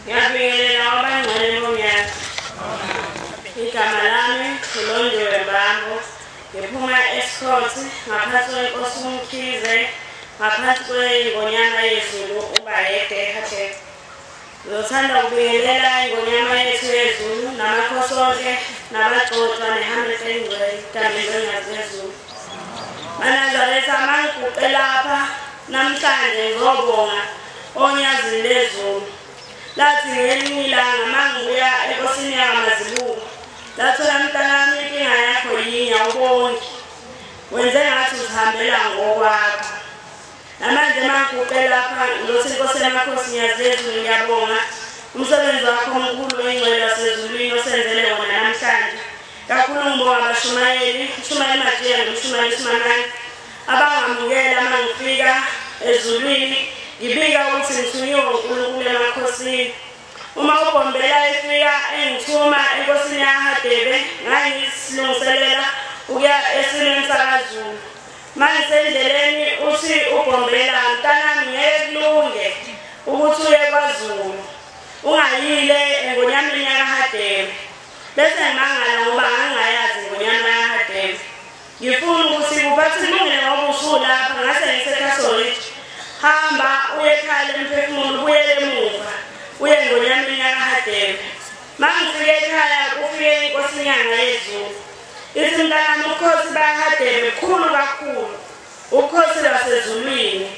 Ngiyabingelela abangcwele bomnyaka. Igama lami uLondiwe Mbambo. Ngiphuma eScott ngaphansi kwenkosi uMkhize ngaphansi kwengonyama yezulu uBayede Hathe. Ngizothanda ukubingelela ingonyama yethu yezulu namakhosi onke nabagcotshwa neHamlet engcwele egameni lezulu. Banazaretha mangiguqe lapha namhlanje ngizobonga onyazini lezulu. Lathi ngelinye ilanga mangibuya enkosini yamaZulu lathola mntanami inkinga yakho yinye awubongi wenze ngathi uzihambela ngokwakho. Namanje mangiguqe lapha ngizothi inkosi yamakhosi ngiyazezulu ngiyabonga umsebenzi wakho omkhulu oyingcwele wasezulwini osenzele wona namhlanje. Kakhulu ngibonga abashumayeli uShumayeli Majiya noShumayeli Simanani abangamukela mangifika ezulwini ngibika ukuthi ngithunyiwe uNkulunkulu emakhosini. Uma uBombela efika engithuma enkosini yaHadebe ngangisilungiselela ukuya esimeni sakaZulu. Mangisendleleni uthi uBombela mntanami ngeke kulunge ukuthi uye kwaZulu ungayile engonyameni yakaHadebe. Bese ngimangala ngoba ngangayazi ingonyama yaHadebe. Ngifuna ukuthi kuphathi kulungile ngoba usulapha ngase ngiseKatholic. Hamba uye ekhaya lemphefumulo ubuyele emuva uye engonyameni yakaHadebe. Mangifike ekhaya kufike inkosi inyanga yezulu. Ithi mntanami ukhosi bayaHadebe kukhulu kakhulu. Ukhosi lwasezulwini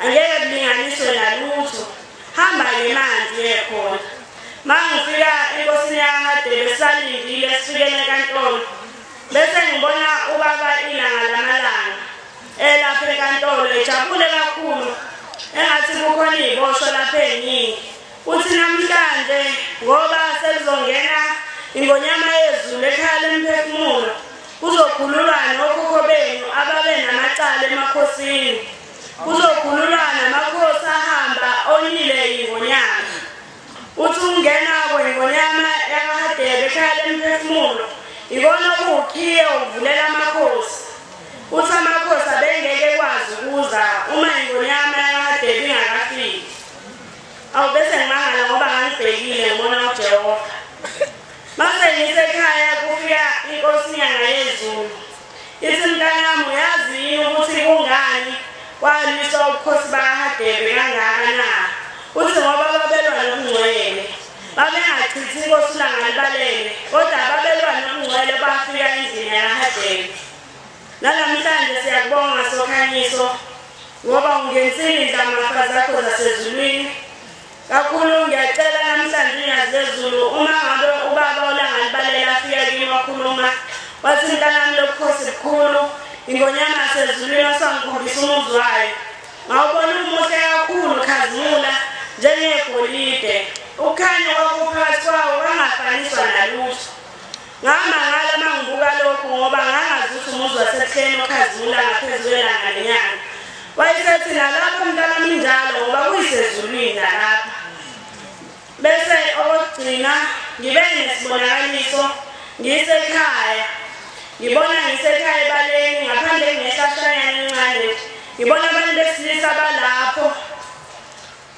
angeke kulinganiswe nalutho. Hamba ngemanzi yekhona. Mangifika enkosini yakaHadebe salindile sifikele enkantolo. Bese ngibona ubaba ilanga lamalanga elapha enkantolo ejabule kakhulu engathi kukhona iboshwa lapha eningi. Uthi namhlanje ngoba selizongena ingonyama yezulu ekhaya lemphefumulo kuzokhululwa nokhokho benu ababe namacala emakhosini. Kuzokhululwa namakhosi ahamba onile ingonyama. Uthi ungena kwengonyama yakaHadebe ekhaya lemphefumulo ikona ukukhiye ukuvulela amakhosi. Uthi amakhosi abengeke kwazi ukuza uma ingonyama yakaHadebe ingakafiki. Awubese ngimangala ngoba ngangibhekile ngibona uJehova. Mase ngisekhaya kufika inkosi inyanga yezulu. Ithi mntanami uyazi yini ukuthi kungani kwaliswa ubukhosi bakaHadebe kangaka na? Uthi ngoba babelwa nokungcwele. Babengachithi inkosi ilanga libalele kodwa babelwa nokungcwele bafika endlini yakaHadebe. Nalamhlanje siyakubonga Sokhanyiso ngoba ungenisile indlamafa zakho zasezulwini. Kakhulu ngiyacela namhlanje ingazezulu uma ngabe ubaba olanga libalele afika kimi wakhuluma wathi mntanami lokhosi likhulu ingonyama yasezulwini osangikhombisa umuzi wayo. Ngawubona umuhle kakhulu khazimula njengegolide. Ukhanya kwakuphakathi kwawo kangafaniswa nalutho. Ngamangala mangibuka lokhu ngoba ngangazi ukuthi umuzi wasebuhleni okhazimula ngaphezu kwelanga lenyanga. Wayesethi nalapho mntanami njalo ngoba kuyisezulwini nalapha. Bese okugcina ngibe nesibonakaliso ngisekhaya. Ngibona ngisekhaya ebaleni ngaphandle ngehlashanyana encane. Ngibona abantu besilisa balapho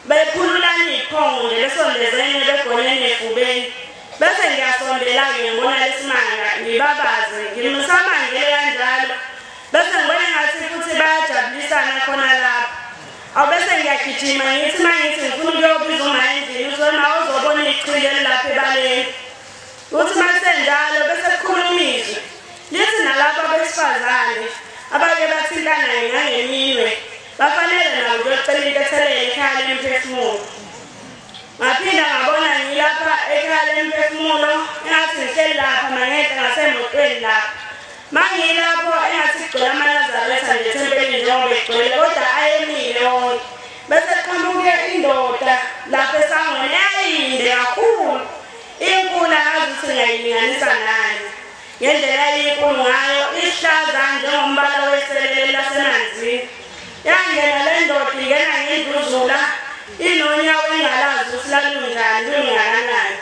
bephululana iphongo ngelesondezene begonene efubeni. Bese ngiyasondela-ke ngibona lesimanga ngibabaze ngimsamangele kanjalo. Bese ngibona ngathi futhi bayajabulisana khona lapha. Awubese ngiyagijima ngithi mangithi ngifuna ukuyobiza uma endlini uzona uzobona iqhile lapha ebaleni. Uthi masenjalo bese kukhuluma izwi lithi nalapha abesifazane abake bathintana ngangeminwe bafanele nabo ukuyocela inkethelelo ekhaya lemphefumulo. Ngaphinda ngabona ngilapha ekhaya lemphefumulo engathi ngihleli lapha mangehle ngasemotweni lapha. Mangilapho engathi kugcwele amaNazaretha nje ethempelini njengoba egcwele kodwa ayemile wonke. Bese kuqhamuke indoda lapha esangweni eyayinde kakhulu. Inkulu angazi ukuthi ngayilinganisa nani. Ngendlela eyinkulu ngayo ihlaza njengombala weselele lasemanzini. Yangena le ndoda ingena ngendluzula inonyawo engalazi ukuthi lalunjani lungakanani.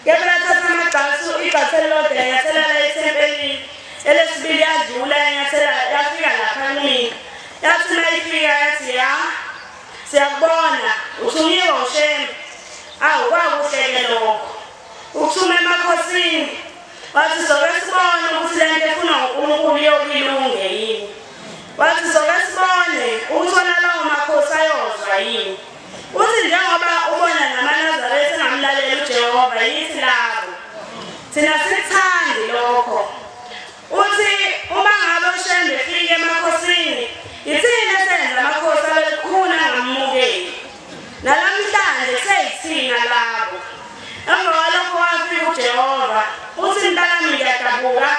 Kepha lathatha amagcasu igcasu elilodwa yathela la ethempelini. Elesibili yadlula yathela yafika lapha kimi. Yathi mayifika yathi ya siyakubona uthunyiwe uShembe. awu kwakuhleke lokho ukuthuma emakhosini wathi soke sibone ukuthi lento efuna uNkulunkulu yokilunge yini wathi soke sibone ukuthola lawo makhosi ayozwa yini uthi njengoba ubona namaNazaretha engamlalela uJehova yithi labo thina sikuthandi lokho uthi uma ngabe uShembe efike emakhosini yithina senza amakhosi abekhuna ngamukeli nalamhlanje seyithina labo emva kwalokho wafika uJehova uthi mntanami ngiyadabuka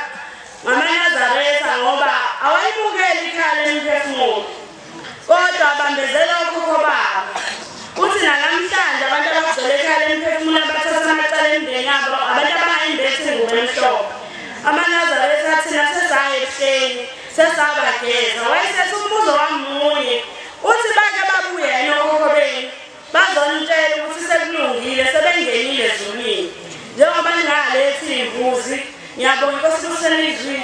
ngamaNazaretha ngoba awayibukeli ikhala lemphefumulo kodwa abambezela ukhokho babo uthi nalamhlanje abantu abagcwele ekhala lemphefumulo abathatha amacala emndeni yabo abantu abangayimbethi ingubo emhlophe amaNazaretha thina sesaya ebuhleni sesabageza wayesethi umbuzo wami munye uthi bake babuye nokhokho beni bazonitshela ukuthi sekulungile sebengenile ezulwini njengoba ningalethi imbuzi ngiyabonga Nkosi kuseni izwi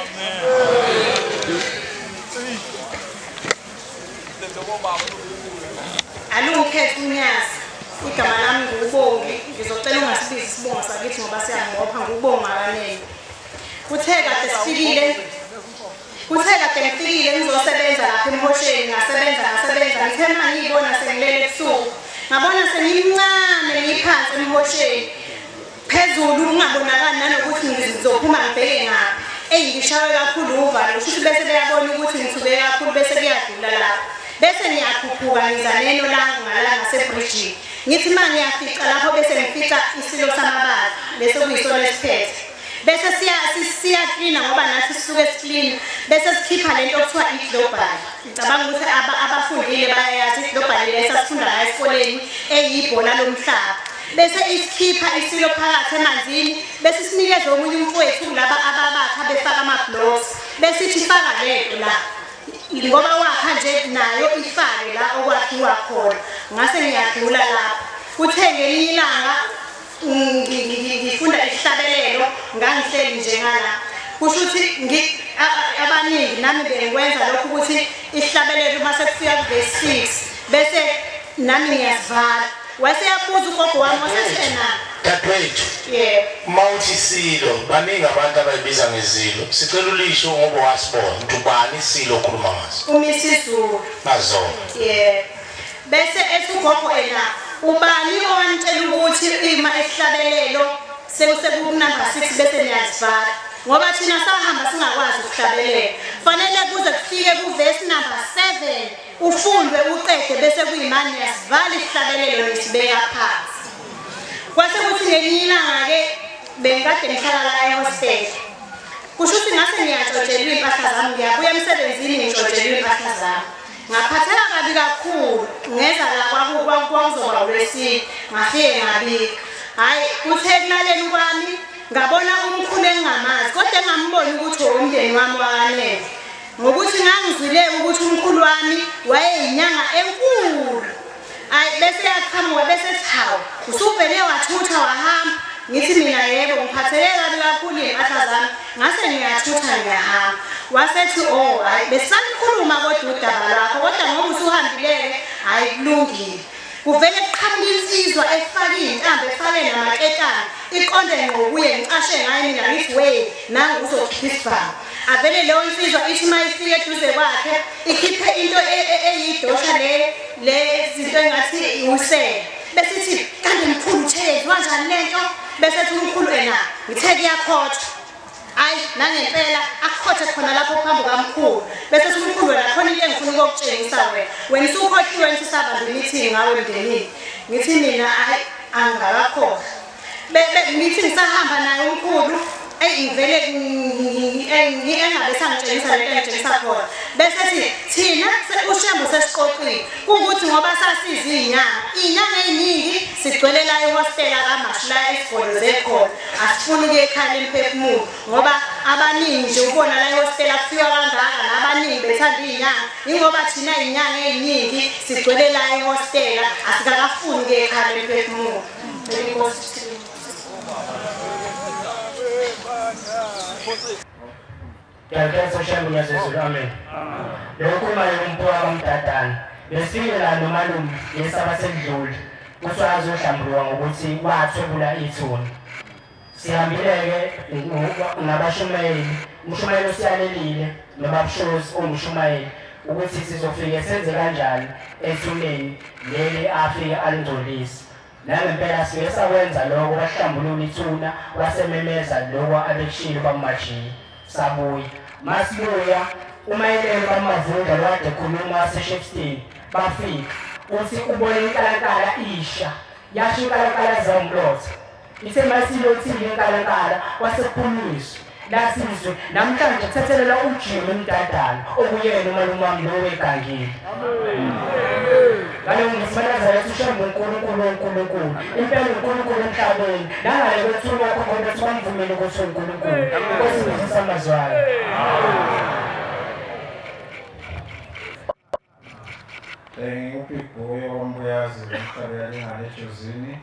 alungikhethe unyazi igama lami ngubongi ngizocela ungasibizi isibongo sakithi ngoba siyangibopha ngubonga kanene kuthe kade ngifikile ngizosebenza lapha eMhosheni ngasebenza ngithe manje ngibona sengilele ebusuku ngabona sengimncane ngiphansi eMhosheni phezulu ungabonakali nanokuthi ngizophuma ngibheke ngapha ngishawe kakhulu uvalo kusho bese beyabona ukuthi ngithuke kakhulu bese kuyadlula lapha bese ngiyakhuphuka ngiza neno langu ngala ngasebridge ngithi manje ngiyafica lapho bese ngifica isilo samabazi bese kuyisona esiphethe bese siya clean ngoba nathi sisuke clean bese sikhipha lento okuthiwa iglobal ngicabanga ukuthi abafundile bayayazi iglobal lesa sifunda la esikoleni eyibhola lomhlaba bese isikhipha isilo phakathi emanzini bese sinikeza omunye umfowethu laba ababakha befaka ama blocks bese ithi faka lento la ngoba wakha nje nayo ifake la okwakhiwa khona ngase ngiyadlula lapha kuthe ngelinye ilanga ngifunda isihlabelelo ngangihleli nje ngala kusho ukuthi abaningi nami bengikwenza lokho ukuthi isihlabelelo mase kufika ku-verse 6 bese nami ngiyasivala waseyabuza ugogo wami wasethena dadewethu mawuthi isilo baningi abantu abayibiza ngezilo sicela ulisho ngoba wasibona ukuthi ubani isilo okhuluma ngaso umisizulu nazo bese esugogo ena ubani owantshela ukuthi ima esihlabelelo sekusekunumber 6 bese niyasivala ngoba thina sahamba singakwazi ukuhlabelela fanele kuze kufike ku-verse number 7 ufundwe uqede bese kuyimani yasivala isihlabelelo nesibeka phansi kwase kuthi ngelinye ilanga-ke bengikade ngihlala la ehostel kusho ukuthi ngase ngiyatshotshelwa iy'mpahla zami ngiyabuya emsebenzini ngitshotshelwa iy'mpahla zami ngaphatheka kabi kakhulu ngeza la kwakuzoba uLwesine ngafike ngabika hhayi kuthe ekulaleni kwami ngabona umkhulu engingamazi kodwa engamboni ukuthi umndeni wami wakanele ngokuthi ngangizwile ukuthi umkhulu wami wayeyinyanga enkulu hayi bese yaqhamuka bese ethi hawu usuvele wathutha wahamba ngithi mina yebo ngiphatheke kabi kakhulu iy'mpahla zami ngase ngiyathutha ngiyahamba wasethi oh hayi besanikhuluma kodwa udaba lwakho kodwa ngoba usuhambile-ke hhayi kulungile kuvele kuqhamuka insizwa efake iy'ntambo efake namaketane iqonde ngokuye ngiqashe ngayo mina ngithi we nangu uzokhipha isibhamu avele leyo insizwa ithi uma ifike eduze kwakhe ikhiphe into eyidosha le zinto engathi usele bese ithi kanti mkhulu uThezi wanjani lento bese ethi umkhulu ena ngithe kuyakhothwa hayi nangempela akukhothe khona lapho phambi kamkhulu bese umkhulu wena khona into engifuna ukukutshengisa wena usukhohliwe ngithi sabamba i-meeting ngawe emndenini ngithi mina hayi angakakhohlwa ngithi ngisahamba naye umkhulu ngivele engabe sangitshengisa lento engitshengisa khona bese thina uShembe sesiqoqile ukuthi ngoba sasiza iy'nyanga ey'ningi sigcwele la ehostela kaMashi la esigodloze khona asifuni ukuya ekhaya lemphefumulo ngoba abaningi nje ubona la ehostela kufika kangaka nabaningi bethanda iy'nyanga yingoba thina iy'nyanga ey'ningi sigcwele la ehostela asikakafuni ukuya ekhaya lemphefumulo. Ngiyakhetha Shembe ngiyazizula amen. Lokhu maye umphuka kamdadane. Besifike la nomalume yesaba sekudlula. usazi uhlambuluka ngokuthi wathwebula ithuna. Sihambile-ke nabashumayeli, umshumayeli usiyalelile nobabushozi ongushumayeli ukuthi sizofike senze kanjani ethuneni leli afike alingcolise. Nangempela sike sakwenza lokho, bahlambulula ithuna, wasememeza lokho abekushilo bamajiya. Sabuya masibuya umayelelo bamavundla lwade khuluma wase-Shepstone bafika uthi ubone inkalankala isha yasho inkalankala zomlotha. Ithe masilothile inkalankala wasekhulunyiswa lasizwe namhlanje kuthethelela uJimmy Mdadana okuyena umalume wami lo wegangile. Ngalo ngisimanaza lesishembe uNkulunkulu impela uNkulunkulu emhlabeni nangale kwethuna yakho kodwa sibamvumele ukuthi uNkulunkulu kwesizwe amazwana. Ngingubhibhuyo wambuyazi emhlabeni ejozini.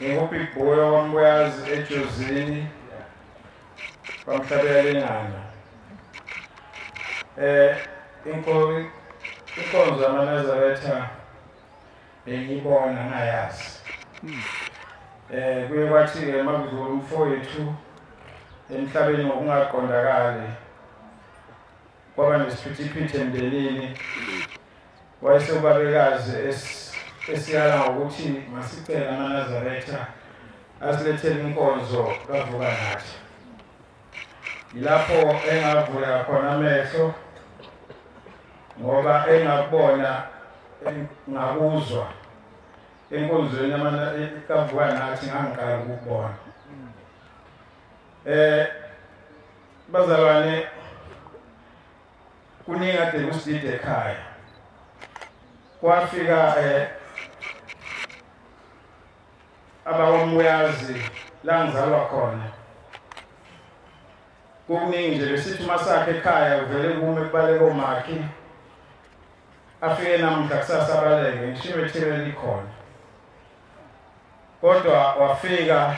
Ngingubhibhuyo wambuyazi ejozini bamhlabeni ngana. Inkonzo yamaNazaretha bengiyibona ngayazi. Kuye kwathi-ke makudlula umfowethu emhlabeni ngokungaqondakali kwaba nesiphithiphithi emndenini. Wayesubabekazi esiyala ngokuthi masicela amaNazaretha asilethele inkonzo kaVukanathi. Yilapho engavula khona amehlo ngoba engakubona ngakuzwa enkonzweni kaVukanathi ngangiqala ukubona. Bazalwane kuningi ade kusidide ekhaya. Kwafika abawambuyazi la ngizalwa khona. Kuningi nje besithi masakhe ekhaya uvele kume kubaleka omakhi. Afike namhla kusasa baleke ngishiwe ethebeni likhona. Kodwa wafika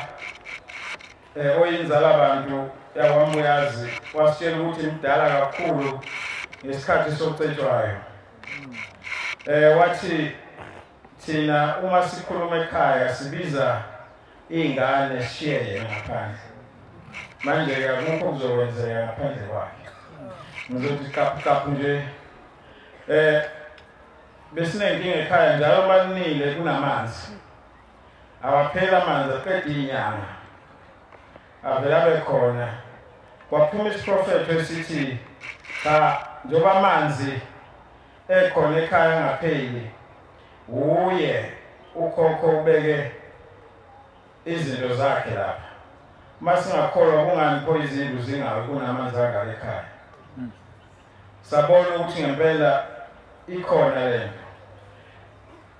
oyinzala abantu yakwambuyazi wasitshela ukuthi mdala kakhulu ngesikhathi sokucetshwayo. Wathi thina uma sikhuluma ekhaya sibiza ingane sishiye ngaphandle. Manje akukho kuzokwenzeka ngaphandle kwakhe. Ngizothi kaphu nje besinenkinga ekhaya njalo malinile kunamanzi. Awaphela amanzi aqeda inyanga. Avela bekhona. Kwaphuma isiprofethi esithi cha njoba amanzi ekhona ekhaya ngapheli uye ukhokho ubeke izinto zakhe lapha. Masingakholwa kungani pho izindlu zingawe kunamanzi angaka ekhaya. Sabona ukuthi ngempela ikhona lento.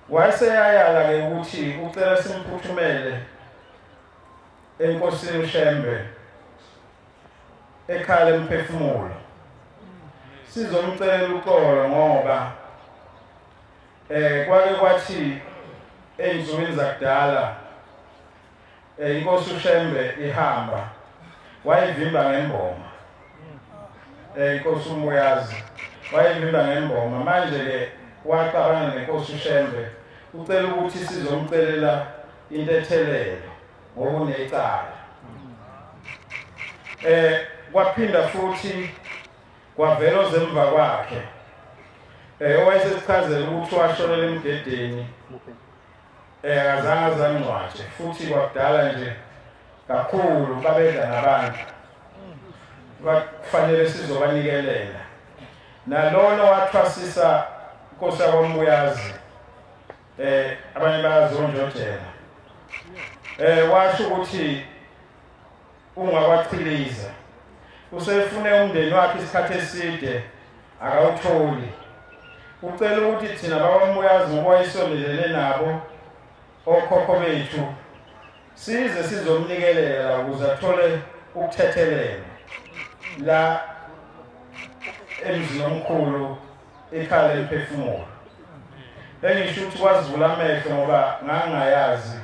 Wayeseyayala-ke ukuthi ucela simphuthumele enkosini uShembe ekhaya emphefumulo. Sizomcelela uxolo ngoba kwake kwathi ensukwini zakudala inkosi uShembe ihamba wayivimba ngemboma. Inkosi uMbuyazi wayivimba ngemboma. Manje-ke waxabana nenkosi uShembe ucela ukuthi sizomcelela intethelelo ngokunecala. Kwaphinda futhi kwavela ozemva kwakhe owayesesichazela ukuthi washonela emgedeni akazange azangcwatshe futhi kwakudala nje kakhulu babedla nabantu kufanele sizobanikelela. Nalona wathwasisa inkosi yakwambuyazi abanye bayazonjojela. Washo ukuthi ungakwachiliza usefune umndeni wakhe isikhathi eside akawutholi. Ucela ukuthi thina bakwambuyazi ngoba wayesondelene nabo okhokho bethu size sizomnikelela ukuze athole ukuthethelela la emzini omkhulu ekhaya emphefumulo. Engisho ukuthi wazivula amehlo ngoba ngangayazi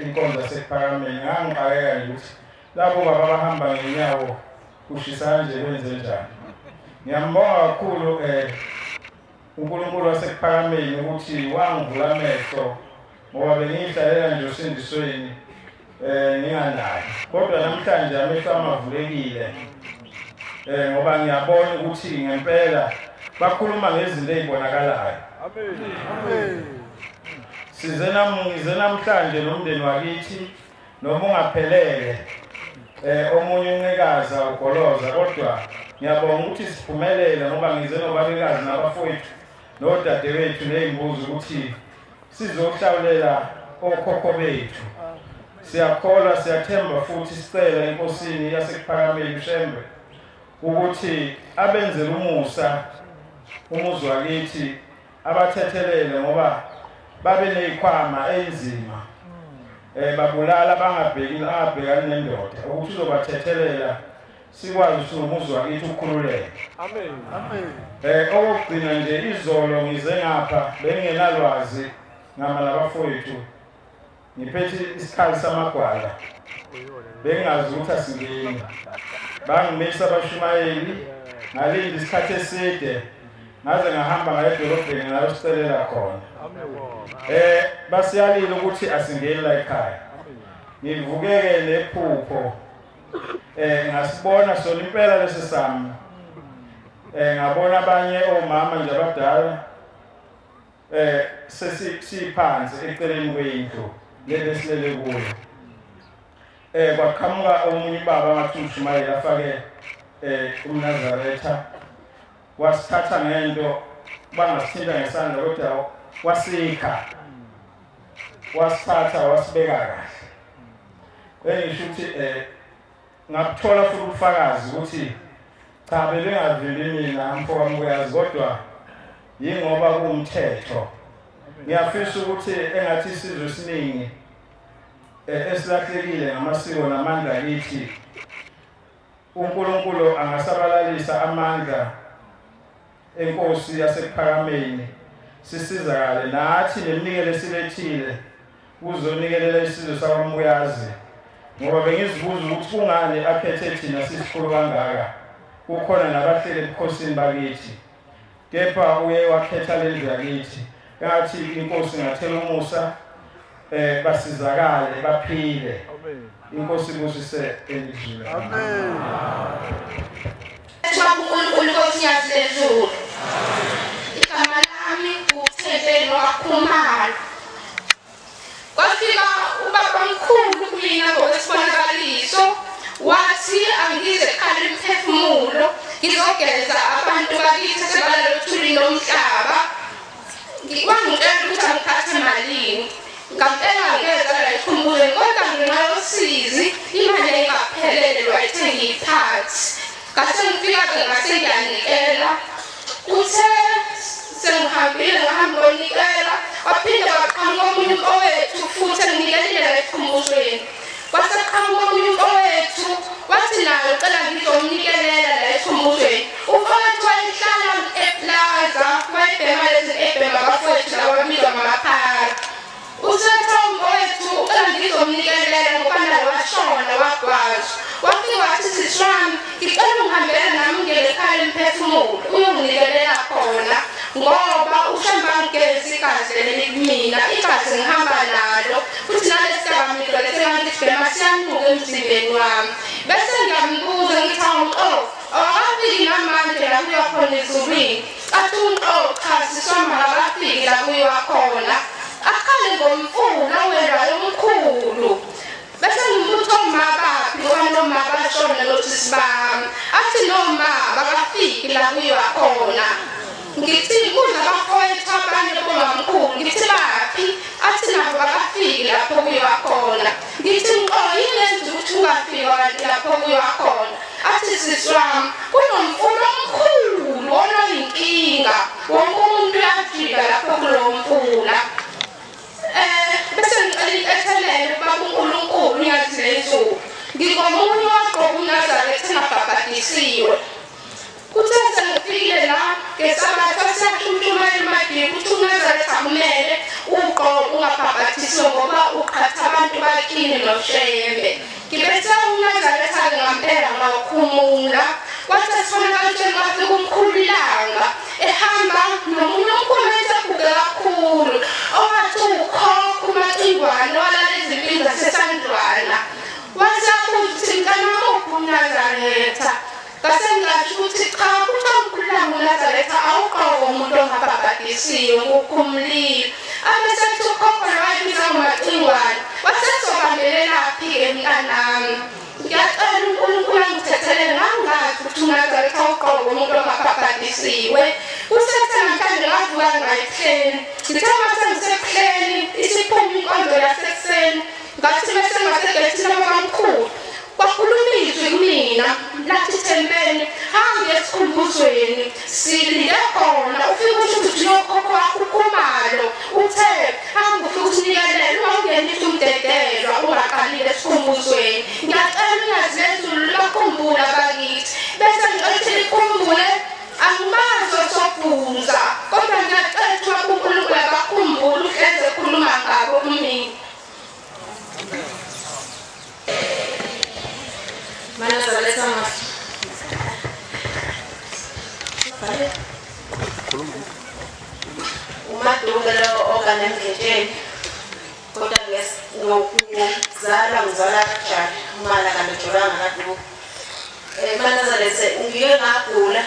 inkonzo yasePhakameni. Ngangiqakeka nje ukuthi labo baba bahamba ngenyawo kushisa nje kwenze njani. Ngiyambonga kakhulu uNkulunkulu wasekuphakameni ukuthi wangivula amehlo ngoba bengihlalela nje usindisweni nginganayo kodwa namhlanje amehlo amavulekile ngoba ngiyabona ukuthi ngempela bakhuluma ngezinto ezibonakalayo. Amen. Size namhlanje nomndeni wakithi noma ungaphelele omunye uncekaza ugoloza kodwa ngiyabonga ukuthi siphumelele ngoba ngize nobabekazi nabafowethu nodadewethu nezimbuzi ukuthi sizohlawulela okhokho bethu. Siyakholwa siyathemba futhi sicela enkosini yasekuphakameni uShembe ukuthi abenzele umuzi wakithi abathethelele ngoba babe nezikhwama ezima babulala abangabhekani nendoda ukuthi uzobathethelela sikwazi ukuthi umuzi wakithi ukhululeke. Amen. Okugcina nje izolo ngize ngapha bengingenalwazi ngama labafowethu ngiphethe isikhali samagwala bengazi ukuthi asingeni bangimisa abashumayeli ngalinda isikhathi eside ngaze ngahamba ngaye edolobheni ngayosicelela khona. Basiyalile ukuthi asingeni la ekhaya ngivukeke nephupho ngasibona sona impela lesi sami ngabona abanye omama nje abadala sesiphansi eceleni kwendlu lebesilele kuyo. Kwaqhamuka omunye baba ngathi uMshumayeli afake uMnazaretha wasithatha ngento bangasithinta ngesandla kodwa wasikha wasithatha wasibeka kahle. Bengisho ukuthi ngakuthola futhi ubufakazi ukuthi cha belengavili mina mfowami uyazi kodwa yingoba kuumthetho. Ngiyafisa ukuthi engathi isizwe esiningi esilahlekile ngamasiko namandla kithi uNkulunkulu angasabalalisa amandla enkosi yasekuphakameni sisizakale nathi neminikelo esilethile uzonikelela isizwe sakwaMbuyazi ngoba bengizibuza ukuthi kungani akhethe thina sisikhulu kangaka kukhona nabahleli ebukhosini bakithi kepha uye wakhetha lendlu yakithi ngathi inkosi ngathela umusa basizakale baphile. Inkosi ibusise elizweni. Amen. uNkulunkulu Nkosi yaphezulu. Igama lami uThembeni waKhumalo. Kwafika ubaba mkhulu kumina ngokwesibonakaliso wathi angize ekhaya imphefumulo ngizogeza abantu bakithi sebalala uthuli nomhlaba. Ngikwangicela ukuthi angiphathe malini. Ngapela ngeza la ikhumbuze kodwa ngenxa yosizi imali engaphelele wayithe ngiyiphathi. Ngase ngifika ngase ngiyanikela. Uthe sengihambile ngahamba ngonikela waphinde waqhamuka omunye umfowethu futhi enginikele la ekhumbuzweni. Waseqhamuka omunye umfowethu wathi naye ucela ngizomnikelela la ekhumbuzweni. Umfowethu wayehlala eplaza wayebhema lezi ebhema abafowethu laba bamizwa ngamaphara. Usethe umfowethu ucela ngizomnikelela ngoba naye washona wagwaza. Wafika wathi siswami ngicela ungihambele nami ngele ekhaya imphefumulo uyonginikelela khona ngoba ushamba ngezi igazi leli kumina igazi ngihamba nalo futhi nalesidakamizwa lesengangisibhema siyanuka emzimbeni wami. Bese ngiyambuza ngithi awafiki namanje la kuyakhona ezulwini athi cha siswami akafiki la kuyakhona akhale ngomfula welwayo omkhulu. Bese ngimbuza umabaphi ngoba noma bashona nothisi bami athi noma bakafiki la kuyakhona. Ngithi kuza bafowethu abanye bomamkhulu ngithi baphi athi nabo bakafiki lapho kuyakhona. Ngithi yini enza ukuthi ungafiki lapho kuyakhona. Athi siswami kunomfula omkhulu onayinkinga wonke umuntu uyafika lapho kulo mfula. Bese ngicela ethelele ubaba uNkulunkulu ngiyazi lezulu ngingomunye waqoqa uNazaretha engabhabhadisiwe. Kuthe sengifikile la ngesabatha siyashushuma emadini ukuthi uNazaretha kumele uqoqe ungabhabhadisiwe ngoba uqhatha abantu bakini noShembe. Ngibethe uNazaretha ngempela ngakhumula wathi sifuna kanjani ngafika umkhulu ilanga ehamba nomunye ngasesandlwana wasakuthi mntanamuphi uNazaretha kasengasho ukuthi cha uNkulunkulu uNazaretha awuqobo umuntu ongabhabhadisiwe ngokumlilo abesethi ukhokho wayibiza ngomacingwane wasesobambelelaphi-ke mntanami ngiyacela uNkulunkulu angithethele ngangazi ukuthi uNazaretha awuqobo umuntu ongabhabhadisiwe kusethe namhlanje ngavuka ngayihleni ngithe masengisebuhleni isiphuma inkonzo yasekuseni ngathi bese ngasegethini labamkhulu kwakhuluma izwi kumina lathi Thembeni hambe esikhumbuzweni silinde khona ufike ukuthi uyokhokho wakho uKhumalo uthe hambe ufike usinikelele ungangeni umdedelwa ungaqalile esikhumbuzweni ngiyacela uyazi lezulu lokhumbula bakithi bese ngithi likhumbule angimazi osofunda kodwa ngiyacela ukuthi uNkulunkulu abakhumbule uhleze ekhuluma ngabo kumina Mana Zaretha mas. Umadungelo okanemgejeni kodwa ngizala kanjani umala kanjolanga kaduku Mana Zaretha ngike ngagula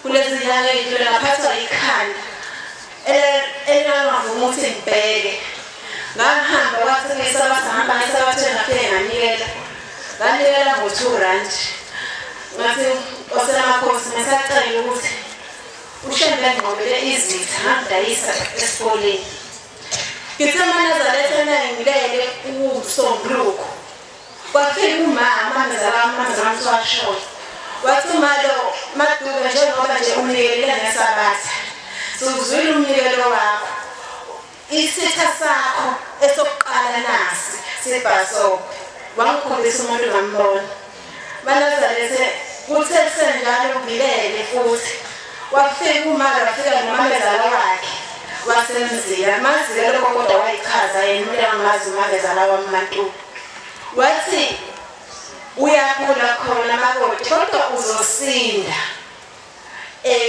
kulezi nyanga ezidlule ngaphathwa ikhanda engangavuma ukuthi ngibheke ngahamba kwathi ngisabahamba ngisabathenga nganikela nganikela ngo2 ngathi osemakhosi ngisacela ukuthi ushembe ngqobele izitha ngidayisa esikoleni ngithe Mana Zaretha ngilele uSombuluko kwafika umama mzalami washo wathi Malo Maduka njengoba nje unikele ngesabatha sizwile umnikelo wakho isitha sakho esokuqala nasi sibhaso wangikhombisa umuntu ngambona Mana Zaretha kuthe senjalo ngilele futhi wafika umama wafika nomamezala wakhe wasemzila mazile lokho kodwa wayichaza yena ngamazi umamezala wamNtu wathi uyakhula khona makoti kodwa uzosinda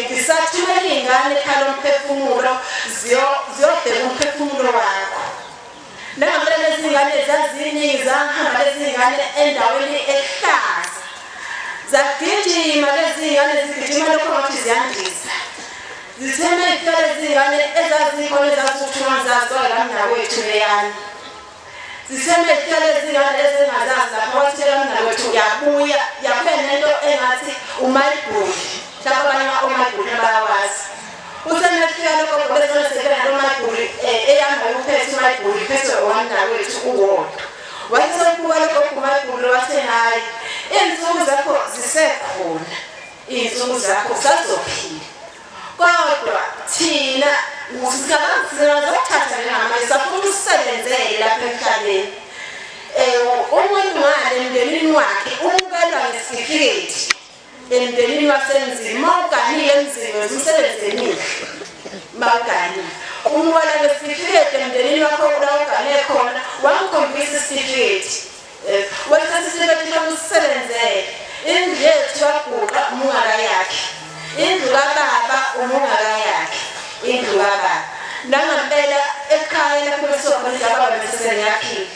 ngisathumela ingane ekhalo umphefumulo ziyobheka umphefumulo wakho nangempela lezi ngane zaziningi zahamba lezi ngane endaweni ehlaza zagijima lezi ngane zigijima lokho ngathi ziyandisa zitheme lezi ngane ezazikhona ezazuthuma zazola kamnawethu leyani zitheme lezi ngane ezingazazi lapho wathi kamnawethu yabuya nento engathi umayibhuli mhlawumbe abanye omayibhuli bayawazi usemefika lokho bezosebenza umayibhuli eyamba uphethe umayibhuli phethe owamnawethu uwodwa wathi sokuba lokho umayibhuli wathi hayi insuku zakho zisekhona insuku zakho sazophila kodwa thina sizathatha njengamanje safuna usebenzele lapha emhlabeni umuntu ngale emndenini wakhe umukelwa ngesitifiketi emndenini wasemzini mawuganile emzini umsebenzi emihle mawuganile umwala ngesitifiketi emndenini wakho ulawugane khona wangikhombisa isitifiketi wathatha isitifiketi sokusebenzela indlu yethu yaguqa umungaka yakhe indlu kababa umungaka yakhe indlu kababa nangempela ekhaya lapho besokhona ababa beseseyakhile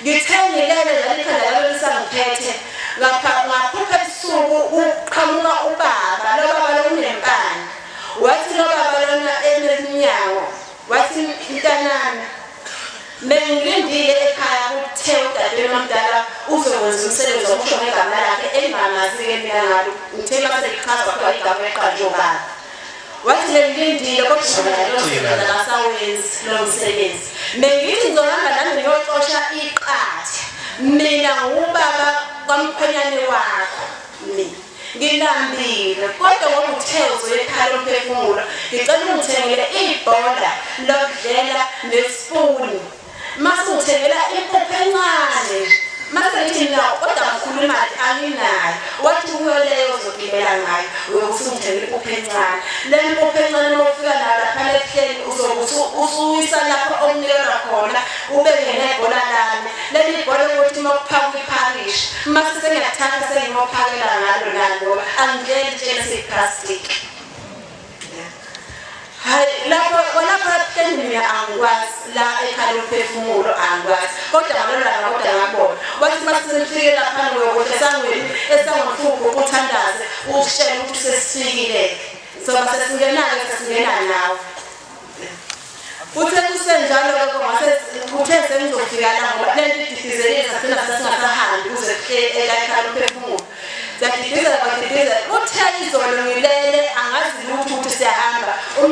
ngithengilele lalikhanda lalo lisangiphethe ngaphupha isuku uqhamuka ubaba lo baba lo unempani wathi lo baba lona eneminyango wathi mntanami bengilindile ekhaya kuthe udadewenu omdala uzokwenza umsebenzi wokusho ngegama lakhe engamazi-ke mina ngalo ngithe maseyichaza kwa igama eqanjwe ubaba wathi ngilindile kodwa akasawenzi lo msebenzi bengithi ngizohamba nami ngiyocosha iqathe mina ubaba kwamkhonyane wakho mina ngilambile kodwa ngoba uthe uzoyekhala umphefumulo ngicela ungithengele ibhola lokudlela nesipuni mase uthengela impuphu encane mase ngithi mina kodwa mkhulu imali anginayo wathi uyoleyo uzogibela ngayo uyosungithengela impuphu encane le mpuphu encane mawufika nayo lapha ehleni usuyisa lapho omnikelwa khona ubeke nebhola lami leli bhola ukuthi makuphaka iParish mase sengiyathatha sengimophakela ngalo nalo angiyeli tshela seplastic lapho tendimi angikwazi la ekhaya umphefumulo angikwazi kodwa ngalo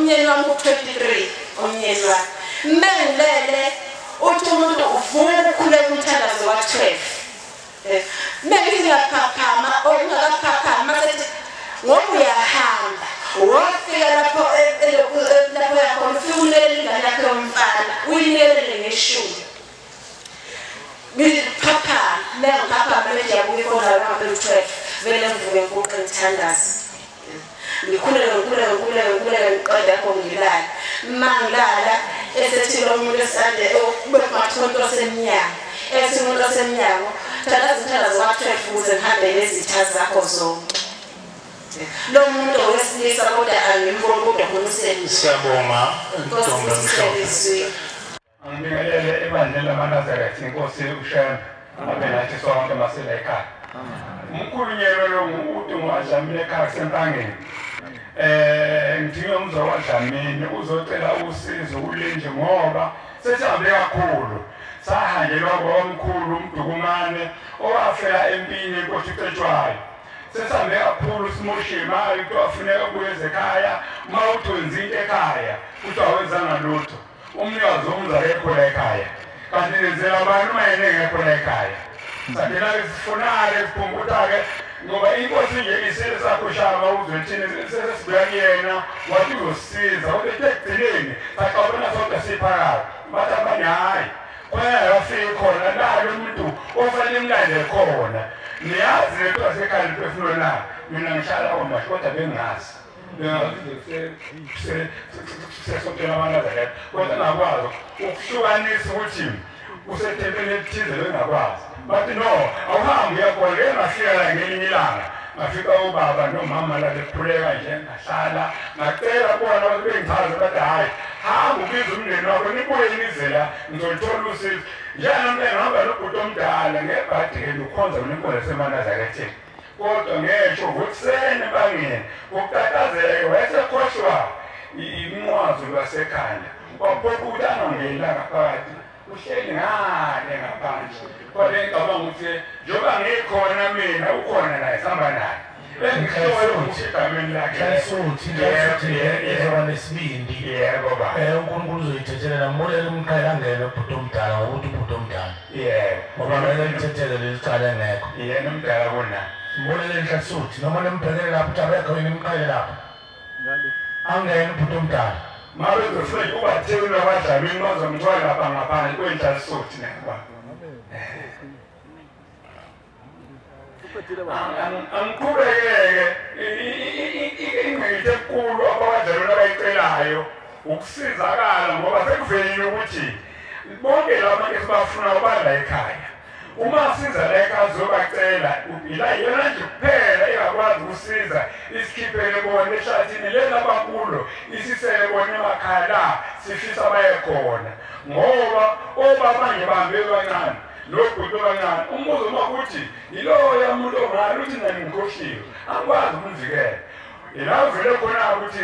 umnyeni wami u-23 umnyeni wami mengilele uthi umuntu uvuka ukhuleka umthandazo wa-12 mengithi ngiyaphaphama ungakaphaphama masethi ngoba uyahamba wafika lapho yakhona ufike unikele ingane yakho yomfana uyinikele ngeshumi ngiphaphama nengiphaphama ngiyabuya khona lapho u-12 vele ngivuke ngibuqa ngithandaza ngikhuleka ngiqeda yakho ngilala mangilala esethi lo muntu esande bekumathonto semnyango ethi umuntu osemnyango thandaza wa-12 ukuze ngihambe nezitha zakho zonke lo muntu owesilisa kodwa angimboni kodwa khona usemnyango. Siyabonga Ntombi Mhlophe. Ngibingelele ebandleni lamaNazaretha inkosi uShembe abe nathi sonke masile ekhaya. Umkhulunyelo lo ngumuntu ngowadlamile ekhaya sempangeni. Ngidinga umzowadlamini uzocela usizo ulinje ngoba sesihambe kakhulu. Sahanjelwa ngomkhulu umdukumane owafela empini inkosi uCetshwayo. Sesihambe kakhulu simoshe imali kuthiwa kufuneka kuyeze ekhaya uma uthwenza into ekhaya kuthiwa awenzanga lutho. Umnikazi womzakekho la ekhaya kanti nenzela abantu uma engekho la ekhaya sadela-ke sifunale siphumbuta-ke ngoba inkosi nje isile sakho shaba uzwe thina sesibeka kuyena wathi uzosisiza kodwa ethe ekugcineni saqabana sodwa siphakathi bathi abanye hhayi kwaya wafika khona nalo umuntu ofanele imlande khona niyazi lento yasekhaya liphefumulo labo mina ngihlala komashi kodwa bengazi sesotela amaNazaretha kodwa ngakwazi ukuhlukanisa ukuthi usethempelini elithize bengakwazi bathi no awuhambi uyakona ke ngafika la ngelinye ilanga ngafika ubaba nomama la bekhuleka nje ngahlala ngacela bona ukuthi bengichaze bathi hhayi hamba ubiza umndeni wakho nibuye nizela ngizolithola usizo njengamntwana ngihamba nobhuti omdala ngebhadeli ukhonza unenkonzo semaNazaretheni kodwa ngesho ngokuseni bangene ngokutatazela-ke wayesekhohlwa inqwazo lwasekhanda kwaphoqa ukuthi angangelanga phakathi uhleli ngale ngaphandle kodwa ngicabanga ukuthi njengoba ngikhona mina ukhona naye sihamba naye bengihlole ukuthi egameni lakhe izoba nesibindi uNkulunkulu uzoyithethelela mbonele umqhele angene ubhuti omdala ngokuthi ubhuti omdala ngoba kumele lithethele leli cala engekho yena omdala kuna mbonele enhlansuthi noma nembhekele lapho ukuthi abekho yini imqhele lapho angene ubhuti omdala mabe uzofika ubathekile abadlamini bazomthwala lapha ngaphandle kwenhlansuthi naba angiqhubekeke ingqikithi enkulu abadlaleli abayicelayo ukusizakala ngoba sekuvelile ukuthi bonke laba esibafuna ubadla ekhaya uma siza la ekhaya zobacela ila yona nje kuphela engakwazi ukusiza isikhiphele bona ehlathini leli abakulo isisele bona emakhaya la sifisa baye khona ngoba obaba ngibambe kancane lokhu kancane umbuzo uma kuthi yiloya muntu ongalo uthi nani ngikhohliwe angikwazi ukumvikela ila vele khona ukuthi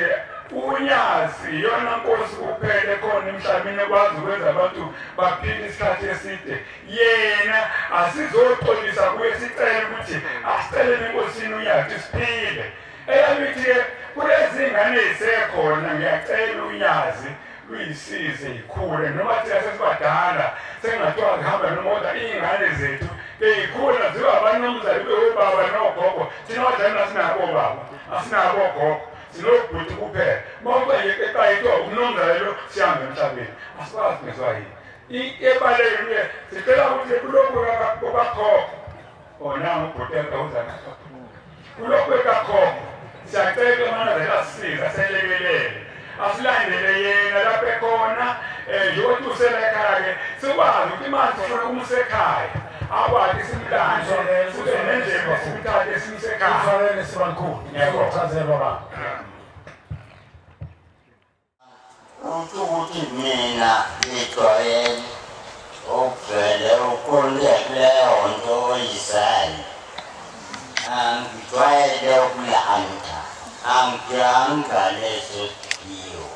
unyazi yona nkosi kuphele khona emhlabeni ekwazi ukwenza abantu baphile isikhathi eside yena asizoxolisa kuye sicele ukuthi asicelele enkosini unyazi siphile eyamithi-ke kulezi ngane ezisekhona ngiyacela unyazi luyisize ikhule noma thina sesibadala sengathiwa zihamba nomoda iy'ngane zethu beyikhula ziba abanomzali bebaba nogogo thina badlali asinabo baba asinabo gogo sinobhuti kuphela bonke eqayithiwa umnomzali lo sihambe emhlabeni asikwazi ngezwayini ebalekile sicela ukuthi kulokhu kwakhokho onanga ubhuti ekawuzanaa kulokhu ekakhokho siyacela amanazela asisiza selekelele asilandele yena lapho ekhona yokuthi uselekhaya-ke sikwazi ukuthi manje sifuna umuse ekhaya akwazi simlanje futhi nendlela simthathe simuse ekhaya sibakhulu ngiyakuchazelwa baba ukuthi mina ngijwayele ukuvele ukhululekileyo nto oyisani angijwayele ukulanda angijanga leso siphiwo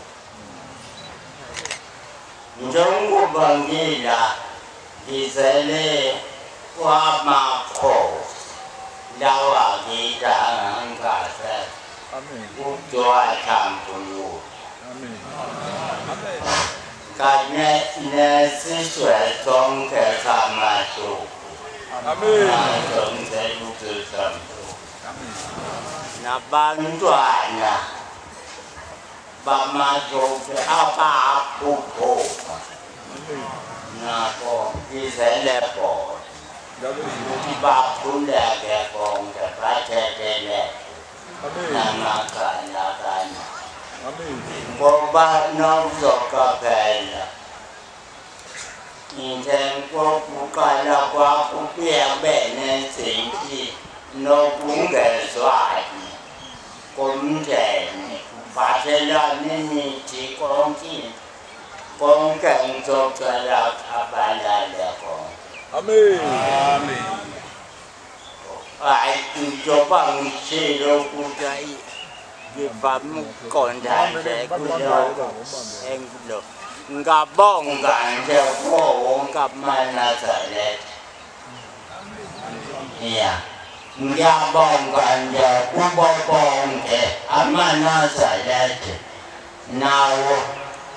njengoba ngizele kwamakhosi lawa kita angangase kuthiwa thambuluka kanye nesizwe sonke samaHlubi sonke lukusambu nabantwana bamaHlubi abaphuphuka nako izelebholo baphuleke konke bathekeleke namakhanyakanya ngoba nokuzoqaphela intenkokuqala kwakho kuyabe nezinto nokungezwani komndeni kuphathelane nithi konke ngizocela abalale konke. Amen. Ay, njoba ngishilo ukuthi ngivame ukuqonda nje kuloko engilo. Ngabonga nje wonke amaNazaretha. Yeah. Ngiyabonga nje kubo bonke amaNazaretha. Nawo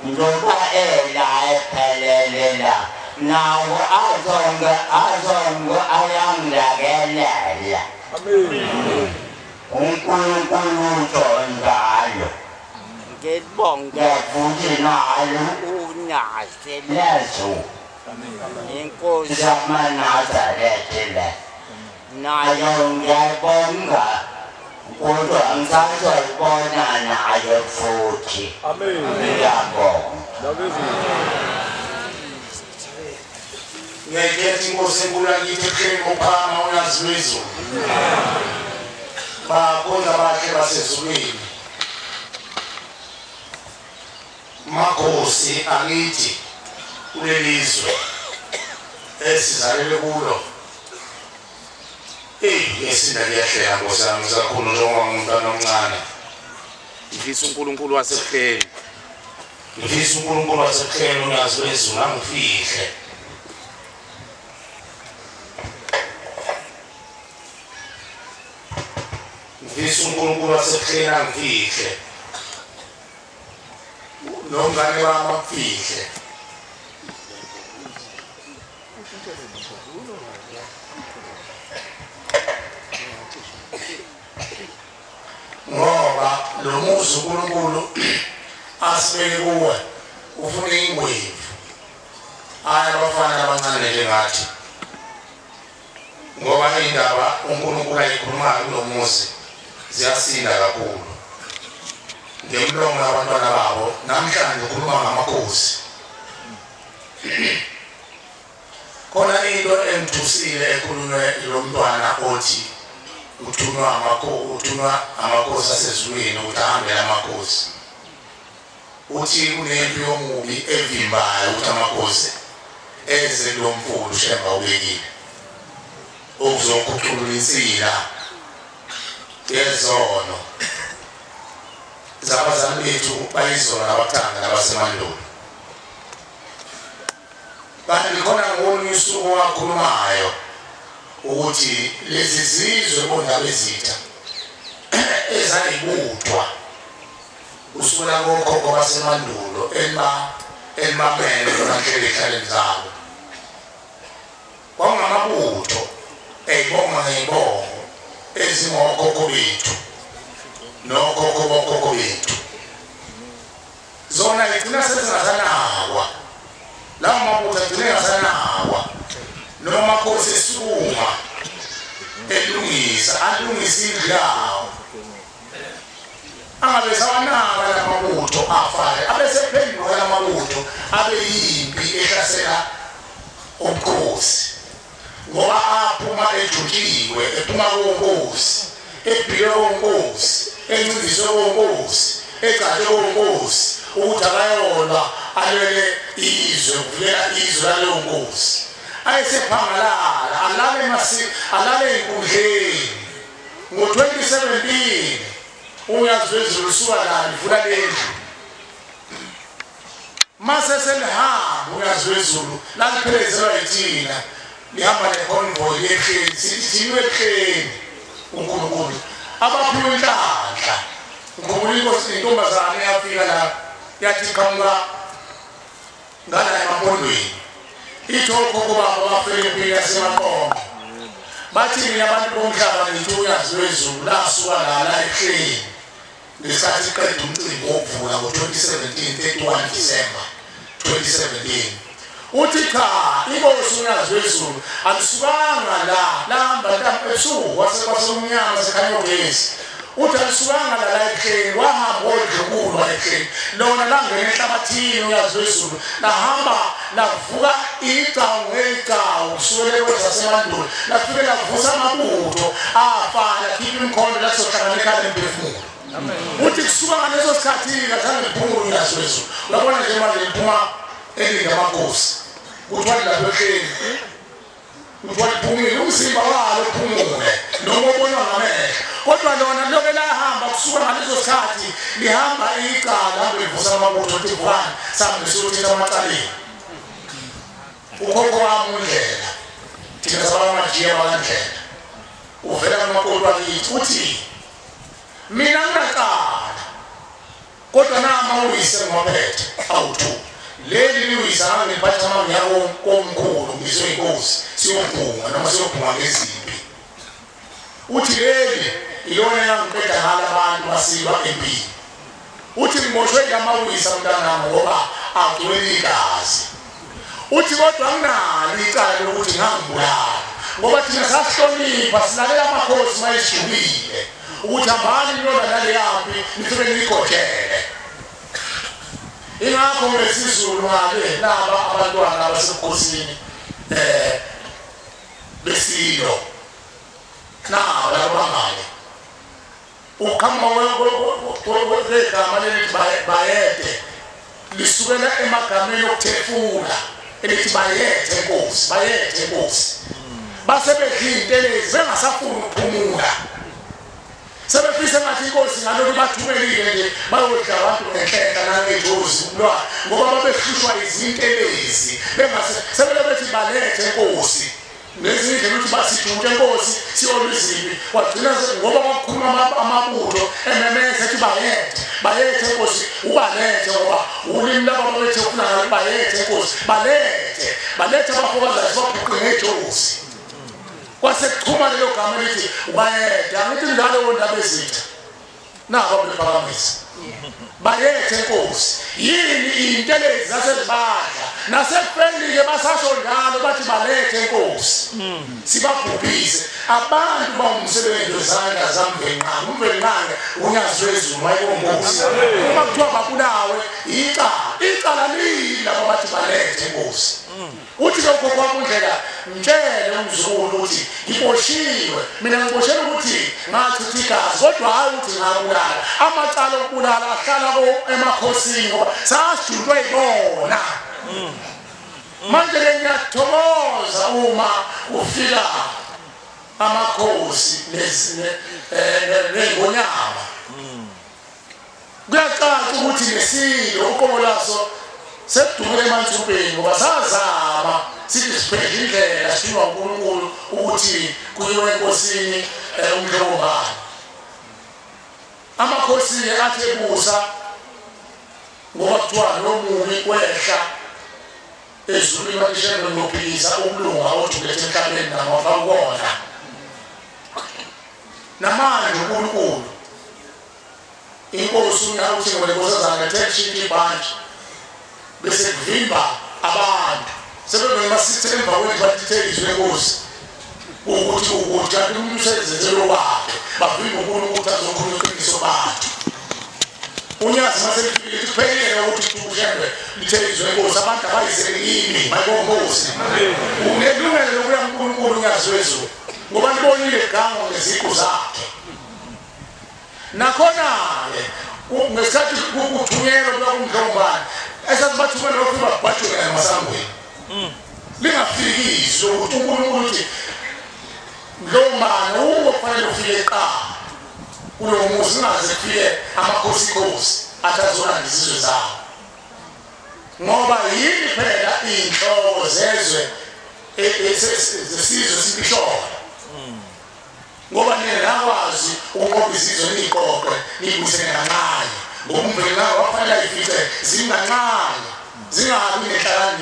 njoba ephelele la. Nawo azonge ayangilekelela. Amen. uNkulunkulu njalo. Ngibonge futhi nalo unyase lezo. Inkosi yamaNazaretha le. Nayo ngiyabonga kodwa ngisazoyibona nayo futhi. Amen. Ngiyabonga. Ngeke inkosi enkulu yakithi epheni uphama uyazizo. Bakhona bakhe basezulwini. Makhosi akithi kulelizwe esizalele kulo. Esinda liyahleka Nkosi yami zakhulu njengoba ngumntwana omncane. Ngifisa uNkulunkulu wasebuhleni. Ngifisa uNkulunkulu wasebuhleni uyazizo angifihle. Ngifisa uNkulunkulu wasebuhleni angifihle. Nomngane wami amfihle. Ngoba lo muzi uNkulunkulu asibeke kuwe ufuna ingwevu. Aya abafana abancane njengathi. Ngoba indaba uNkulunkulu ayikhulumayo kulo muzi ziyasinda kakhulu. Ngemlomo yabantwana babo namhlanje ukhuluma ngamakhosi. Khona into engithusile ekhulunywe lo mntwana othi uthunywa amakhosi asezulwini ukuthi ahambe amakhosi. Uthi kunempi yomubi evimbayo ukuthi amakhosi eze lo mfulu shemba ubekile. Ukuzokhuculula insila yezono. Zabazali bethu bayizona nabathanga nabasemandulo. Kanti khona ngibona usuku wakhulumayo ukuthi lezi zizwe bondaba ezitha ezayibutwa usula kokhokho basemandulo elibamele lonanhlele ekhaleni zabo. Kwangamabutho eyibonga ngeyibongo ezingokhokho bethu nokhokho bokhokho bethu. Zona igcina sezingasanakwa. Lawo mabutho agcine engasanakwa. Noma Nkosi esukuma alungisa indlawo. Angabe sawanaka la mabutho afale. Abe sephenduka la mabutho abe yimpi ehlasela uNkosi. Ngoba aphuma ejutshiwe ephuma kuNkosi ebhike kuNkosi encindiswe kuNkosi egcade kuNkosi ukuthi akayona alele izwe kuvela izwe laleyo Nkosi. Ayesephangalala alale enkundleni. Ngo-2017 uyazizo lusuka la livula lendlu. Mase selihamba uyazizo laliphelezelwa yithina. Lihamba neconvoy yekheni sithi wekheni uNkulunkulu abaphiwe inhlanhla. Ngikhumbula intombazane yafika la yathi qhamuka ngala emapondweni ithoko kuba abafike yaseMaqongo bathi mina abantu bomhlaba nithuyazi wezulu lasuka la ehleni ngesikhathi iqeda umcimbi wokuvula ngo-2017 31 December 2017 uthi cha inkosi uyazi wezulu alisukanga la hamba ebusuku wasekwasomnyama sekhanya ugesi uthi alisukanga la ehleni wahamba odlukulu ehleni lona langena enhlabathini uyazi wezulu lahamba lavuka icawu ngecawu kusukela kwezasemandulo lafike lavusa amabutho afana khipha imikhondo lasohlanganekhala emphefumulo uthi kusuka ngaleso sikhathi kazange liphumule uyazi wezulu uyabona nje manje liphuma elinga amakhosi kuthiwa lapho ehleni kuthiwa liphumile umzimba walo uphumule noma ubonwa ngamehlo kodwa lona loke lahamba kusuka ngaleso sikhathi lihamba icala livusa amabutho ethi vukani sambe siyothetha amacaleni ukhokho wami uNdlela thina sabamajiya bakandlela uvela kumakoti wakithi uthi mina ngingaqala kodwa nama uyise ngwaphethe awuthu leli liwisa ngiphatha amanyako komkhulu ngizwe inkosi siyobhunga noma siyobhunga ngeziphi uthi leli ilona yangiqeda ngala abantu basilwa empini uthi ngimoshwe ngamawisa mntanami ngoba agcwele igazi uthi kodwa nginalo icala lokuthi ngangibulala ngoba thina sasihlonipha silalela amakhosi mayeshubile ukuthi hambani niyona nale yaphi nifike niyigodele ingakho ngesizulu ngale laba abantwana abasebukhosini besilo nabo labangale uqhamuka wegama lelithi bayede lisukela emagameni okuthefula elithi bayethe enkosi basebedlintelezi bengasafuni ukuphumula sebefisa ngathi inkosi ngalokho bathumelile nje bayodla abantu ngenhlenga nangejozi umlwana ngoba babehlushwa izintelezi sebethi balethe enkosi nezindlela ukuthi basithunte enkosi siyolwiziphi wagcina ngoba kwakhuluma amabutho ememeza ethi bayethe enkosi ubalethe ngoba ulimi laba babethe ufuna ngathi bayethe enkosi balethe abafokazayo babhuqe ngejozi kwase kuchuma lelo gama lithi bayethe angithi njalo wondaba ezitha nabo bephakamisa bayethe enkosi yini intelezi zasezibadla nasefriendly basasho njalo bathi balethe enkosi sibabhubhise abantu bawumsebenzi wezandla zamvenqanga umvenqanga unyazi wezulu wayekonkosi uma kuthiwa babulawe icala lila bathi balethe enkosi uthi lokho kwakuNdlela mtshele umzukulu ukuthi ngiboshiwe mina ngiboshela ukuthi ngachitha igazi kodwa hayi ukuthi ngabulala amacala okubulala ahlala emakhosini ngoba sasijulwe yibona manje ngiyathokoza uma ufika amakhosi nezingonyama kuyacaca ukuthi nesilo uqobolaso sekudumele emantshumpeni ngoba sazama sithi siphendle indlela sithiwa uNkulunkulu ukuthi kuyiwe enkosini umhlobani amakhosi athi ebusa ngoba kuthiwa nomubi kwehla ezulwini bakishelo nophisa ukulunga othulethe emhlabeni namafa ukona namanje uNkulunkulu inkosi uyakuthi ngolekosazana tetshini ibandla bese kuvimba abantu sebebema sithi emva kwethu batithelizwe enkosi ukuthi kanti umuntu usezenzelo bakhe bavimba uNkulunkulu azokhuluma iqiniso bakhe unyazi maselifike kuphelele ukuthi kushembe lithelizwe enkosi abantu abayizelekile bayinkosi unelungelo lokuya kuNkulunkulu unyazi wezulu ngoba libonile igama ngeziqu zakhe nakhona-ke ngesikhathi kuthunyelwa kuya kumdlombane esazibathumela lokhu babhajule emasangweni lingafikisi ukuthi uNkulunkulu uthi mdlombane ukufanele ufike eqala kulowo muzi ungaze kufike amakhosikosi athazona ngezizwe zawo ngoba yini phela iy'nhloko zezwe zesizwe simpishona ngoba ningakwazi ukunqoba izizwe niyiqoqe niyibuyisele kancane ngomvela wafanele ifice zingancane zingabi nekhala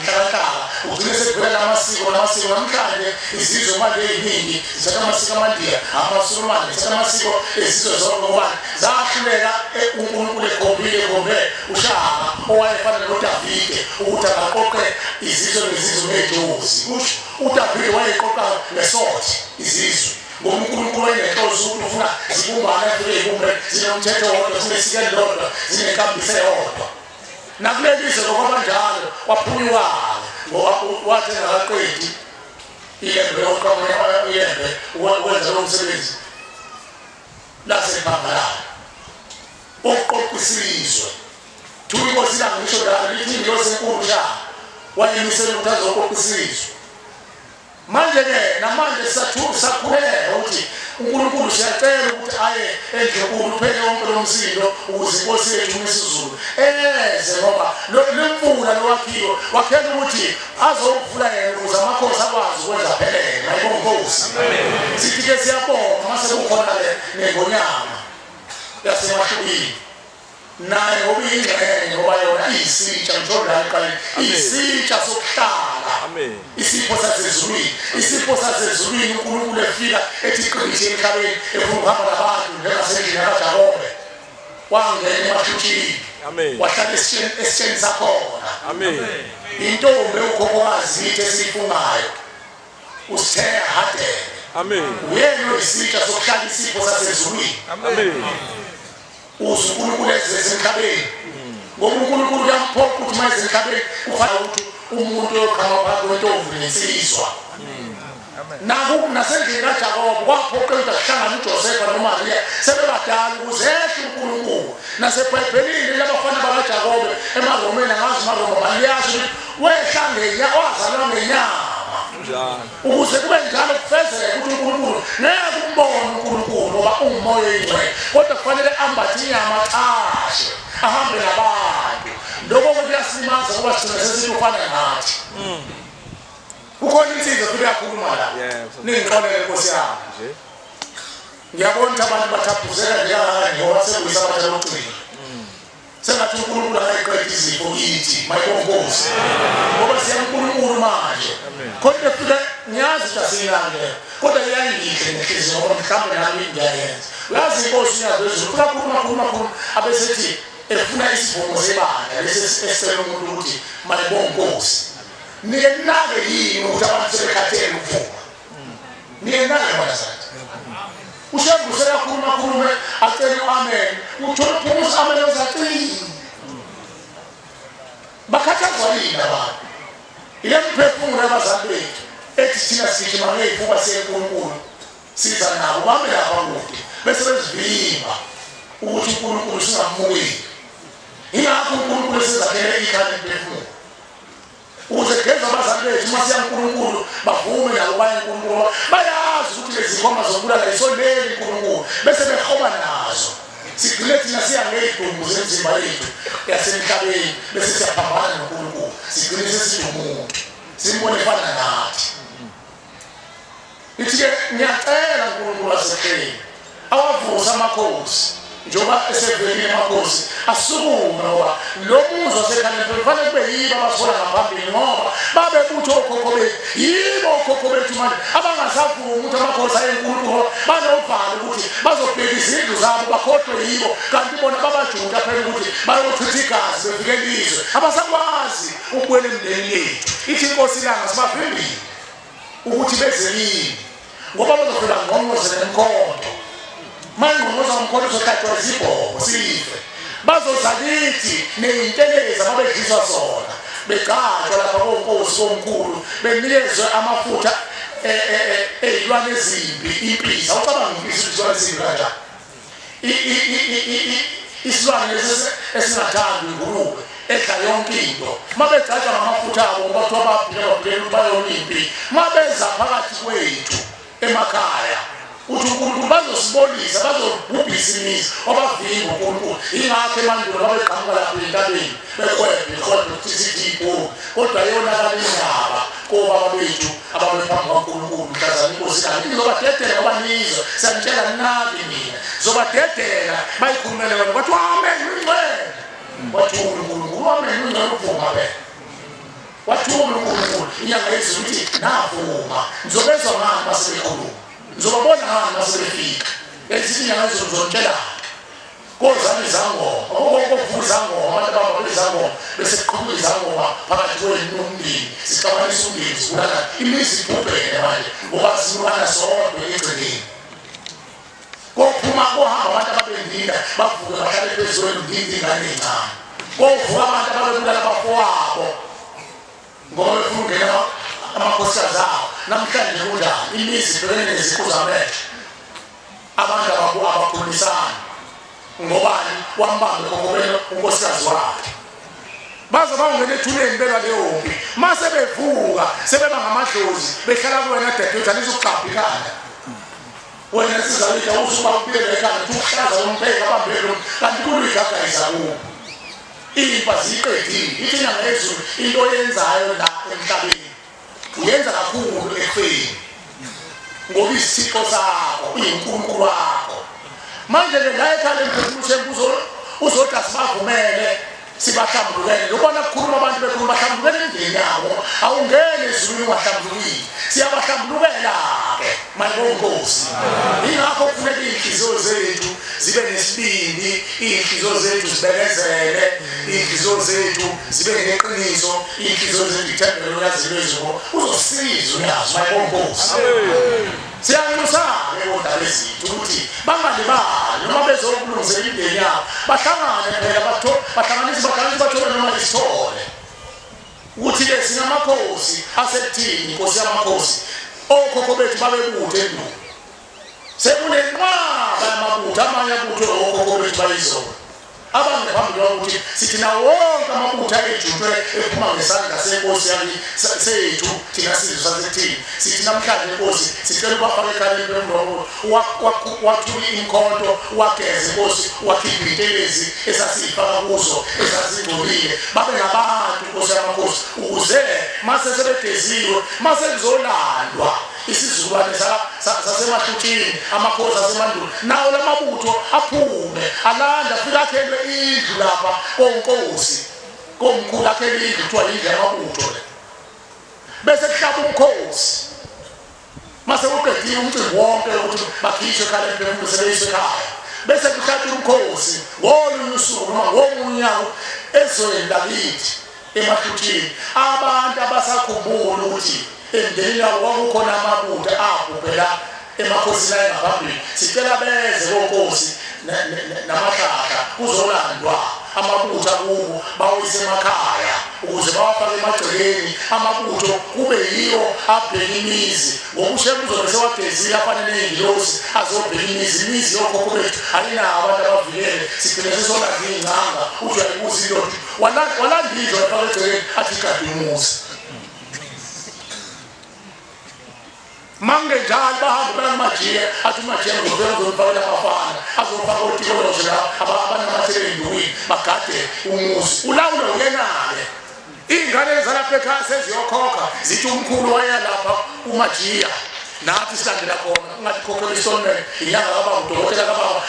ugcine sekuvela amasiko namhlanje izizwe manje eziningi zithatha amasiko amandiya amasulumane zithatha amasiko ezizwe zonke ngoba zahluleka uNkulunkulu ekhombile ushaka owayefana noDavide ukuthi akaqoqe izizwe nezizwe ngejozi kusho uDavide wayeqoqa ngesothi izizwe ngoNkulunkulu wayenenhloso ukuthi ufuna zibumbane ezibumbe zinomthetho wodwa zinesiko elilodwa zinenkambiso eyodwa nakulelise ngokubanjalo waphunyuka ngoba wathi ngaqedi ilembe oqhamuka ilembe wenza lo msebenzi lasephambana oqoqisizwe thuyi kosila ngisho la lithi losenkulu ja wayemisela ukuthi azoqoqisizwe manje ke namanje sakhuleka ukuthi uNkulunkulu siyacela ukuthi aye endlekulu phele wonke lo msindo ukuze inkosi yethu uMisuzulu ngoba lemfuna lowakhiwo wakhela ukuthi azovula yena ukuze amakhosi akwazi ukwenza phelele ayibonkosi sithi ke siyabonga mase kukhona nengonyama yasemashubini naye obiyingxenye ngoba yona isitsha njalo qale isitsha sokuhlala isipho sasezulwini uNkulunkulu efika ethi qinithi emhlabeni efuna ukuhamba nabantu njengasendlini kaJakobe wangena emashutshini wahlala esitsheni sakhona intombi ukhokhokazi ithi esifungayo usithe hadele uyena isitsha sokuhlala isipho sasezulwini uNkulunkulu esemhlabeni ngoba uNkulunkulu uyaphoqa ukuthi manje emhlabeni kufanele ukuthi umuntu oqhamuka phakathi kwentombi nesizwa naku nasendlini kaJakobe kwaphoqa ukuthi ahlangane uJosepha noMaria sebebadala ukuze ehle uNkulunkulu naseBhayibhelini labafana bakaJakobe emaRomeni ngazi maRoma baliyazi ukuthi wehlangenya wazalwa ngenyama ukuze kube njalo kufezeke ukuthi uNkulunkulu ngeke umbone uNkulunkulu ngoba ungumoya oyingcwele kodwa kufanele ambathe inyama aqashe ahambe nabantu lokho kuyasimaza ngoba sina sesithi ufana nathi kukhona insizwa kuyakhuluma la ningixolele Nkosi yami ngiyabona abantu bathaphuzela njengakanje ngoba sekuyisa abathatha uqili sengathi uNkulunkulu akayiqeda izifo kithi mayibonkosi ngoba siyankulunkulu manje kodwa futhi ngiyazi ukuthi asinande kodwa iyangihle ngenhliziyo ngoba mhlawumbe nami ngiyayenza uyazi inkosi iyazi ukukhuluma abesethi efuna isivumo sebandla lesi esicela umuntu ukuthi mayibonkosi niyenake yini ukuthi abantu sebekhathele ukuvuma niyenake bazantu ushebusela khuluma acela amen uthola phumuza amen ozathini bakhathazwa yini abantu ile mphefumulo abazali bethu ethi thina sithi mangeyifuba seNkulunkulu siza nabo bame lapha kude bese bezivimba ukuthi uNkulunkulu singamukeli ingakho uNkulunkulu sezakhele ikhaya emphefumulo ukuze geza abazali bethu mase yaNkulunkulu bavume nabo bayeNkulunkulu bayazi ukuthi lezi khoma zokubulala isondeli uNkulunkulu bese behoba nazo sigcine thina siyangeyidumbu zemzimba yethu yasemhlabeni bese siyaphambana noNkulunkulu sigcine sesithi umuntu simbone efana nathi ithi ngiyacela uNkulunkulu wasekhaya awavusa amakhosi njoba esevelile amakhosi asukume ngoba lo muzi wasekhaya kufanele kube yibo abasola ngaphambili ngoba babe kuthi okhokho bethu yibo okhokho bethu manje abangasavumi ukuthi amakhosi ayeNkulunkulu banovalo ukuthi bazobheka izindlu zabo bakhohlwe yibo kanti bona babajuda phela ukuthi bayochitha igazi befike elizwe abasakwazi ukubuyela emndenini yethu ithi inkosi langa sibavimbile ukuthi beze yini ngoba bazofika ngqongqoze nemkhonto mangqongqoza umkhonto uzokhathwa izibhobo sife bazozalithi neyinteleza babedliswa sona begcatshwa lapha konkosi komkhulu benikezwe amafutha eyilwane ezimbi impisa ucabanga impisa izilwane ezimbi kanjani isilwane lesi esingathandi ingulube edla yonke into mabegcatshwa ngamafutha abo ngoba kuthiwa babhile bayolimpi mabeza phakathi kwethu emakhaya uthi uNkulunkulu bazosibonisa bazobhubhisa imizi obavimba uNkulunkulu ingakho emandulo babeqhamuka lapho entabeni bekwebe kodwa kodwa yona kalindaba kobaba bethu ababephambi kaNkulunkulu mhlazana inkosi kanti ngizobatetela abanizwe siyantshela nabi mina zobatetela bayikhulumele wena bathi amen ngcwele wathi uNkulunkulu amen ngcwele uphuma phela wathi uNkulunkulu inyanga yezulu ithi navuma ngizobezwa ngani basebekhuluma ngizobabona ngani basebefika ezithi inyanga yezulu zontshela kozana izangoma okuvuza ngoma abantu ababona izangoma bese kuqhubula izangoma phakathi kwenu nomndeni sixabanisa umndeni sibulala imizi ibhubhene manje ngoba sinukana sonke egcineni kophuma kohamba abantu ababendinda bavuka bahlale phezulu ndindi ingane encane kovuka abantu ababebulala abafowabo ngoba befuna ungena amakhosikazi abo namhlanje kunjani imizi ibhekene nezikhu zamehlo abantu abakhulumisana ngobani wambambe kokobela unkosikazi wakhe baze bawungena ethuleni bela leyompi mase bevuka sebeba ngamadlozi behlala kuwena dadewethu alizukuqhaphikana wena sizalita usuba ubiyele ekhaya ukuhlaza umpheka abambele kanti kuluyigagayisa kubo impa ziqedile ithi inyanga yezulu into yenzayo la emhlabeni uyenza kakhulu ekufeni ngoba isithixo sakho uyinkulunkulu wakho manje ke la ekhaya emphefumulo uzothi asibavumele sibahlambulukele ubona kukhuluma abantu bekhuluma bahlambulukele endlini yabo awungene ezulwini ungahlambulukile siyabahlambulukela ke mayibonkosi ingakho kufuneka inhliziyo zethu zibe nesibindi inhliziyo zethu zibekezele inhliziyo zethu zibe neqiniso inhliziyo zethu ithembele uyazilwezo uzosiza uyazi mayibonkosi siyanxusana kodwa lezithu ukuthi bangalibali noma bezokulungisela indeni yabo bahlangane phela bahlanganise bathole noma isithole ukuthi ke singamakhosi asekuthini inkosi yamakhosi okhokho bethu babebuthe endulo sekunenqwaba yamabutho amanye abutho okhokho bethu bayizona abangephambili ukuthi sithi nawo wonke amabutho ejutshwe ephuma ngesandla senkosi yami sethu thina sizwe sasekuthini sithi namhlanje inkosi sicela ubafake ekhaleni lomlomo wathula inkhonto wageza inkosi wakhipha intelezi esasiyifaka kuzo esasingcolile babe ngabantu inkosi yamakhosi ukuze mase sebegeziwe mase kuzolandwa isizukulwane sasemahlutshini amakhosi asemandulo nawo lamabutho aphume alanda fika akhelwe indlu lapha konkosi komkhulu akhelwe indlu kuthiwa indlu yamabutho bese kuhlaba umkhosi mase uqedile umcimbi wonke ukuthi bakhishwe ekhaya emphefumulo sebeyiswe ekhaya bese kuhlatshwa umkhosi ngolunye usuku noma ngomunye unyaka ezweni lakithi emahlutshini abantu abasakhumbula ukuthi emndenini yabo kwakukhona amabutho abhubhela emakhosini ayengaphambili sicela beze konkosi namahlahla kuzolandwa amabutho akubo bawise emakhaya ukuze bawafake emagcekeni amabutho kube yiwo abheka imizi ngokushe kuzobe sewagezile afane ney'ngilosi azobheka imizi yokhokho bethu ayinawo abantu abavikele sigcine sesonanda iy'ngcanga uthi uyayibuza indoda walandizwa efake egcekeni athi igadi umuzi mange njalo bahambe banakumajiya athi umajiya ngizovela ngizomfakela abafana azofaka otikoloze la abanamathele ey'ndukwini bagade umuzi ulawulo uyenale iy'ngane zalapha ekhaya seziyokhokha zithi umkhulu wayalapha umajiya nathi silandela khona ungathi khokhela isonmele inyanga kababa udokotela kababa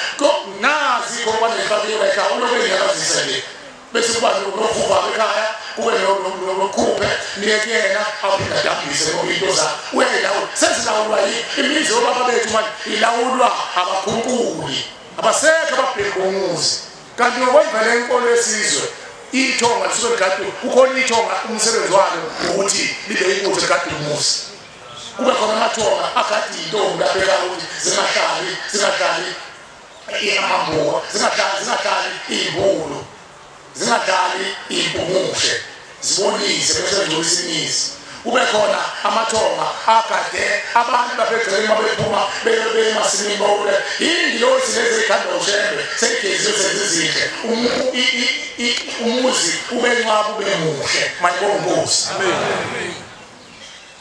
nazi ikhonkwane zifakile ekhaya ulokuy'nyakazisele bese kuba novuva ekhaya kube nokhuphe niyekuyena aphinda adambise ngoba into zakhe uyayilawula sezilawulwa imizi yobaba bethu manje ilawulwa abakhunkuli abasekho ababheki bomuzi kanti ngokwemvelo enkolo yesizwe ithonga lisuke ligade ukhona ithonga umsebenzi walo ukuthi libe ibutho ligade umuzi kube khona amathonga agade iy'ntombi lapha ekhaya ukuthi zingahlali amambuka zingahlali iy'mbulo zingadali impumushe zibonise bese ngolisa imizi kube khona amathonga agade abantu babegcele mabephuma bemasimini bawule ingilosi lezi ekhanda ushembe seyigeziwe sezizinhle umuzi ube ncwaba ube muhle mayibonkosi amen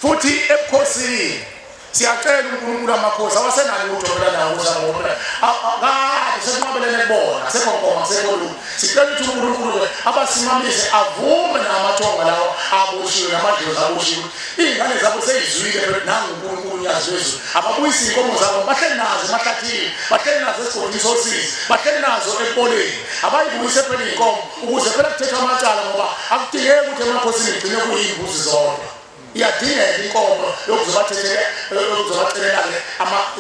futhi ebukhosini siyacela uNkulunkulu amakhosi awasenalo ukujobela nawo uzabona akade sekunqabelene kubona sekhonkonga sekolulu sicela ukuthi uNkulunkulu abasimamise avume namathonga lawo aboshiwe namadlozi aboshiwe iy'ngane zabo seyizwile nangu uNkulunkulu unyaziwezo ababuyisa inkomo zabo bahleli nazo emahlathini bahleli nazo esigodini sosizi bahleli nazo eboleni abayibuyise phela inkomo ukuze phela kuthethwa amacala ngoba akudingeki ukuthi emakhosini igcine kuyimbuzi zodwa iyadingeka inkomo yokuzobathelela-ke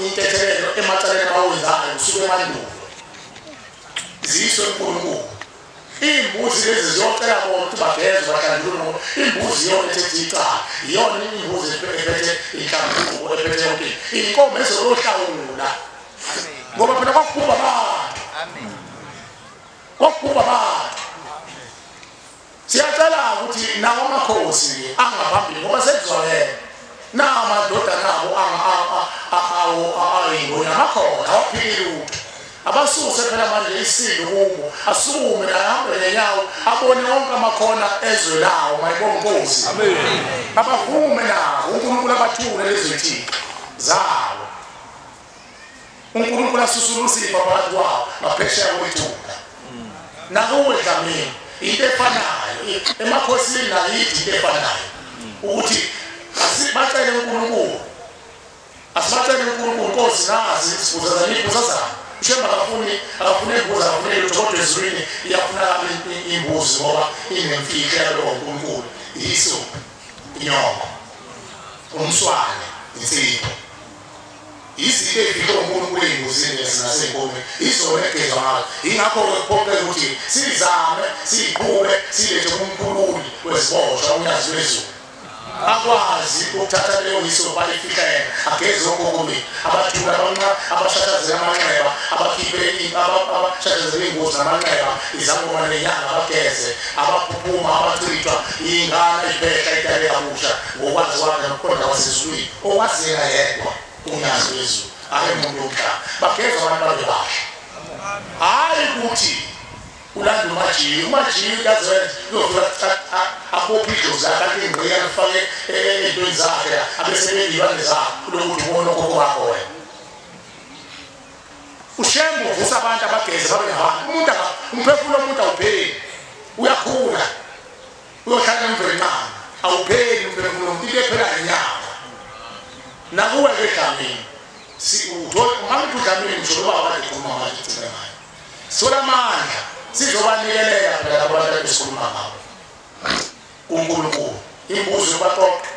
intethelelo emacaleni abawenzayo kusuke emandulo ziyiswe uNkulunkulu imbuzi lezi ziyocela bona ukuthi bagezwe bahlanjulwe ngoba imbuzi iyona ethethe icala iyona imbuzi ephethe inhlanguko ephethe yonke inkomo ezohlawula ngoba phela kwakubhubha abantu kwakubhubha abantu siyacela ukuthi nawo amakhosi angaphambili ngoba sekuzwakele nawo amadoda nabo ayingona amakhona awaphili lutho abasuse phela manje isilo kubo asukume ahambe ngenyawo abone wonke amakhona ezwe lawo mayibonke Nkosi amen abavume nawo uNkulunkulu abathule lezithixo zawo uNkulunkulu asusulusa phakathi kwawo ngaphesheya kwethuna nakuwe Dlamini into efanayo emakhosini nayithi into efanayo ukuthi asibacele uNkulunkulu Nkosi nazi isibuza zanibuza Ushemba akafune imbuzi akafune lutho kodwa ezulwini iyafuna imbuzi ngoba inemfihlo yalo uNkulunkulu yiso inyoko umswane insipho izinto ezifika uNkulunkulu ey'mbuzini ezinasey'nkomeni izolekeza ngayo ingakho kuphoqe ukuthi sizame siyiphume silethe kuMkhululi wesiboshwa unyazi lwezulu akwazi ukuthatha leyo yiso bayifika yena ageze okokubi abathula abashashazela amanxeba abakhiphe abashashazela iy'ngozi namanxeba izangoma nenyanga abageze abaphuphuma abachithwa iy'ngane ibhehla idale kabusha ngokwazi wakhe nokuqonda kwasezulwini owazela yedwa unyazi lwezulu ake muntu womhlaba bageze abantu babe bahle hhayi ukuthi ulanda umajiyi kazenza uyofika abophe idlozi lakhe alingqika alifake ey'ntweni zakhe abesebey'lwane zakho kulokuthi ubone okhokho wakho wena ushembe uvusa abantu abageze babe ngabantu umphefumulo womuntu awupheli uyakhula uyohlala emvencane awupheli umphefumulo womuntu into ephela ngenyanga nakuwe-ke Dlamini mangithi uDlamini ngisho loba abade khuluma manje ugcine ngayo sola amandla sizobanikelela phela abantu abesikhuluma ngabo uNkulunkulu imbuzi yobaxoxa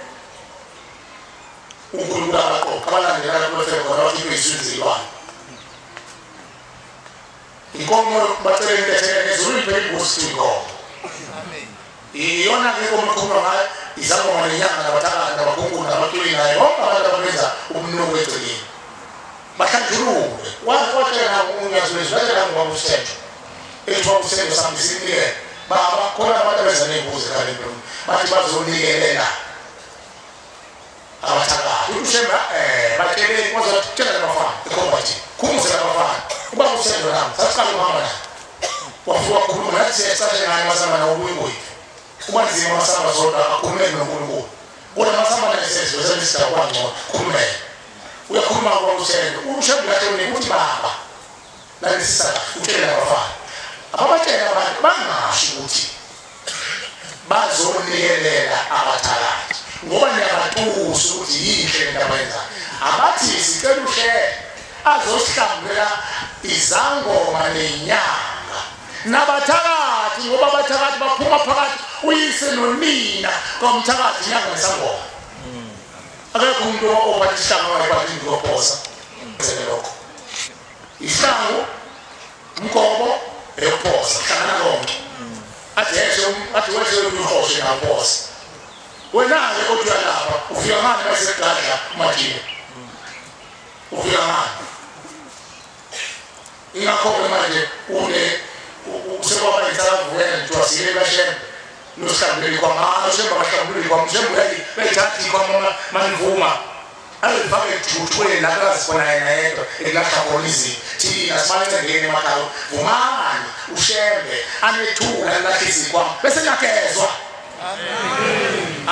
uNkulunkulu abaqoqa abalandelayo kulofele khona bakhiphe izizwe zilwane inkomo bacele intethele ezulwini phela imbuzi inkomo iyona-ke inkomo ekhuluma ngayo izangoma nenyanga nabathakazi nabakhulunkulu nabatuli nayo bonke abantu ababenza umnuko egcekeni bahlanjuluke watshela unyazi lwezulu watshela ngubaba uSithetho ethiwa uSithetho sami sinikele baba khona abantu abenza ney'mbuzi khaleni bathi bazonikelela abathakazi ushemba batsheleni bazotshela labafana ekhombathi khumuzela abafana ubaba uSithetho nami sasiqala ukuhamba naye wafika wakhuluma nathi siyesashe ngani masamba nawo ubuyingoyi ubanzima masamba zodwa akhulumele noNkulunkulu kodwa masamba naye sezwe senisida kwangcono khulumele uyakhuluma kwa uSithetho ushemba lahloni uthi baba nanisisa utshela abafana ababatshela abantu bangasho ukuthi bazonikelela abathakazi ngoba niyabatusa ukuthi yinhle into abayenzayo abathi sicela uhlelo azosihlambela izangoma nenyanga nabathakathi ngoba abathakathi baphuma phakathi uyise nonina komthakathi inyanga nesangoma akekho umuntu ophatha isihlangu wakwathi ngiyophosa lokho isihlangu umgobo eyophosa hlangana konke athi weshe uyihoshe ngaphosa wena-ke kodwa uyalapha ufika ngani basegadla umajiya ufika ngani ingakho-ke manje sekwaba inhlanavukela nithiwa sile bashembe nosihlambuleli kwamana ushembe abahlambuleli kwam ushembe beyithathi kwama manivuma alifake ekuthuthweni lakazi khona yena yedwa ekulahla khona izinto thina sibancengeni emakhaya vumani ushembe anethula lilahle izikwama bese niyagezwa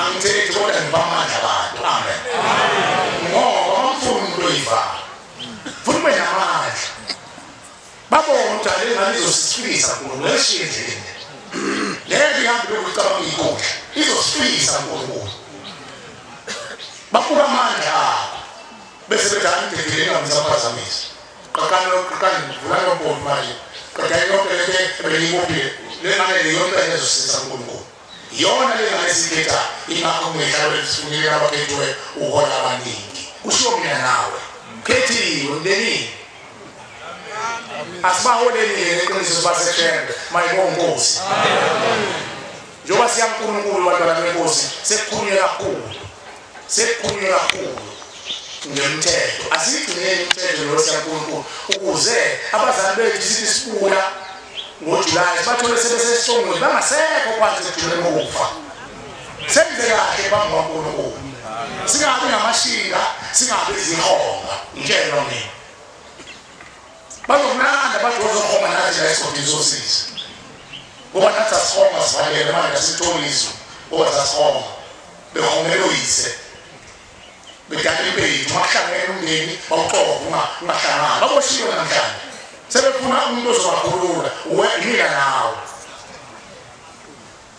angithethi kodwa ngibamandla abantu amen ngoba bamfuna umuntu oyivala funa ube namandla babona ukuthi alengane izosiphilisa nkulunkulu eshiye endleleni lento ihambe lokucabanga iy'kudla izosiphilisa nkulunkulu babuka amandla abo bese bethanda ngidinga umsapazamisa qaqani vulana kompompi manje qaqani yonke lento ebeliyimopile lengane yonke ezosisa uNkulunkulu yona lengane sikhetha ingakho ngihlale sifunile abakhethiwe uhola abaningi kusho mina nawe khethiwe ndeni asibaholeni ngeqiniso basethembe mayibongosi njoba siyankulunkulu bantwana benkosi sekukhulunywe kakhulu ngemthetho asigcineni umthetho lo siyankulunkulu ukuze abazali bethu sithi sibuya ngoJulayi bathole sebesesongweni bangasekho kwanze ejuleni ukufa senze kahle phambi kwaNkulunkulu singabi ngamashinga singabi izihonga ngitshela mina bazokunanda bathi bazokhoma nathi la esigodini sosiza ngoba nathi asihonga sivalele manje asitholi izwi ngoba sasihonga behongela uyise bedala impeyiti ungahlangene umndeni bawuxova ungahlangani baboshiwe namhlanje sebefuna umuntu ozobakhulula mina nawe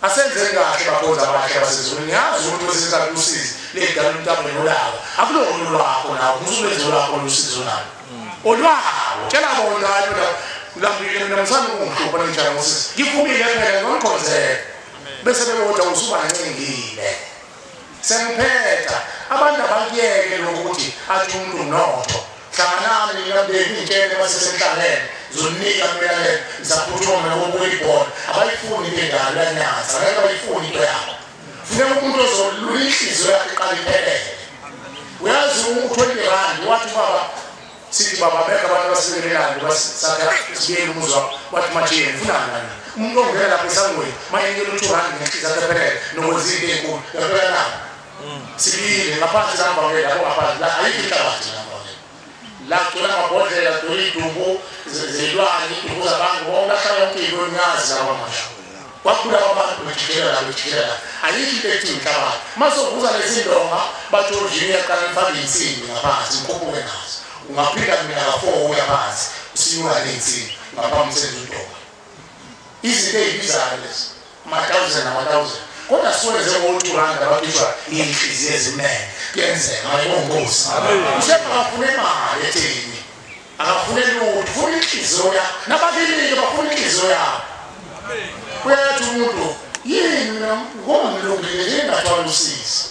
asenzeni kahle bakhonza abahle abasezulwini yazi ukuthi wesinza lusizi ledala umntabo nolaba akulona lwakho nawo umsubenzi lwakho lusizo nalo olwawo tshela bona lambile mina msana ungihlupha njalo ngosisi ngivumile phela ngomkhonzela bese bebodwa usuba ncengile sengiphetha abantu abakuyeke lokuthi athi umuntu unotho hlanganani ngiyabeki intshele basesenhlanene zonika mina ngizaphuthuma ngokuyibona abayifuni ingalo yanyaza ngeke bayifuni into yabo funeka umuntu ozolula inhliziyo yakhe qala iphelele uyazi u20 rand wathi baba sithi baba beka abantu basebenelayo basakha sibiyele umuzwa wathi manje ngifuna ngani umuntu ongena lapha esangweni mayengela u2 rand ngechiza kaphelele nokwenzile enkulu yaphela na sibili ngaphansi kambawela ngaphansi la ayikhlabathi la tona mabhodlela toyidumbu zelwani idumbu zabantu bonke ahlala yonke into nyazi labamasha wakhula abantu bejikela ayikho into inhlabathi masovuza lezindonga bathi ojini yaqala mfaka insimbi ngaphansi ukhuphuke nazo ungaphinda mina ka4 uya phansi usinyuka lensimbi ngaphambi sezindonga izinto ezibizayo lezi ama1000 kodwa siwenze ngo2 rand abakhishwa inhliziyo ezimnene kuyenzeka ayibongosi ushaka afune imali ethini akafune lutho ufuna inhliziyo yakho nababili bafuna inhliziyo yakho uyathi umuntu yini mina ngoba ngilungile ngingathwala usizi